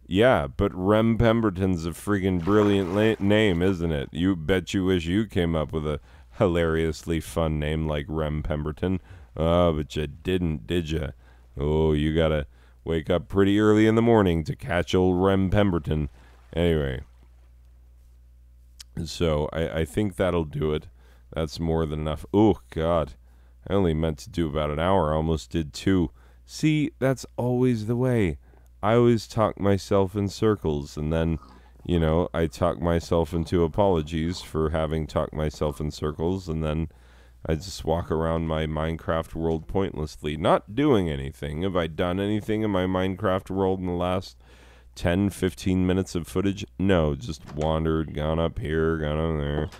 Yeah, but Rem Pemberton's a freaking brilliant name, isn't it? You bet you wish you came up with a hilariously fun name like Rem Pemberton. Oh, but you didn't, did you? Oh, you gotta wake up pretty early in the morning to catch old Rem Pemberton. Anyway, so I think that'll do it. That's more than enough. Oh, God. I only meant to do about an hour. I almost did 2. See, that's always the way. I always talk myself in circles, and then, you know, I talk myself into apologies for having talked myself in circles, and then I just walk around my Minecraft world pointlessly, not doing anything. Have I done anything in my Minecraft world in the last 10, 15 minutes of footage? No, just wandered, gone up here, gone over there.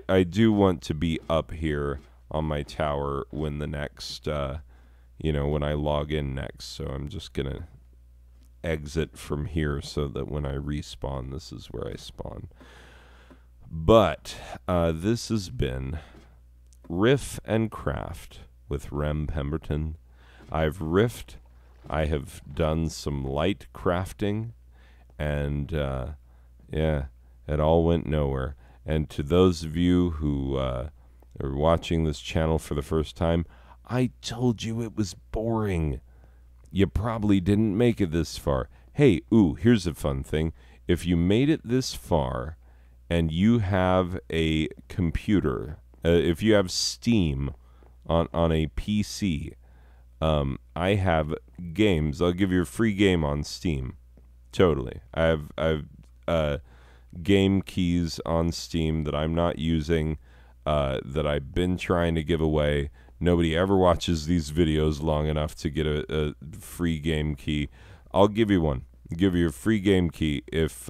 I do want to be up here on my tower when the next, when I log in next. So I'm just going to exit from here so that when I respawn, this is where I spawn. But this has been Riff and Craft with Rem Pemberton. I've riffed. I have done some light crafting. And, it all went nowhere. And to those of you who are watching this channel for the first time, I told you it was boring. You probably didn't make it this far. Hey, here's a fun thing. If you made it this far and you have a computer, if you have Steam on a PC, I have games. I'll give you a free game on Steam. Totally. I've game keys on Steam that I'm not using, that I've been trying to give away. Nobody ever watches these videos long enough to get a free game key. I'll give you one. Give you a free game key if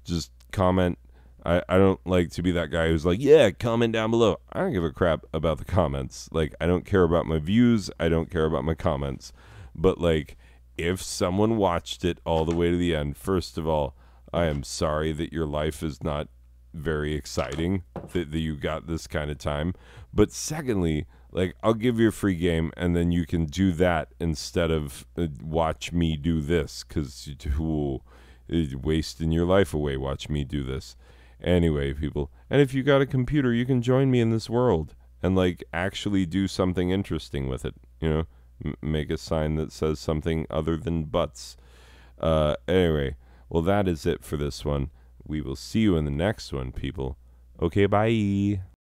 just comment. I don't like to be that guy who's like, yeah, comment down below. I don't give a crap about the comments. Like, I don't care about my views. I don't care about my comments. But, like, if someone watched it all the way to the end, first of all, I am sorry that your life is not very exciting, that you got this kind of time. But secondly, like, I'll give you a free game, and then you can do that instead of watch me do this, because you're wasting your life away. Watch me do this. Anyway, people, and if you got a computer, you can join me in this world and, like, actually do something interesting with it. You know, make a sign that says something other than butts. Anyway, well, that is it for this one. We will see you in the next one, people. Okay, bye.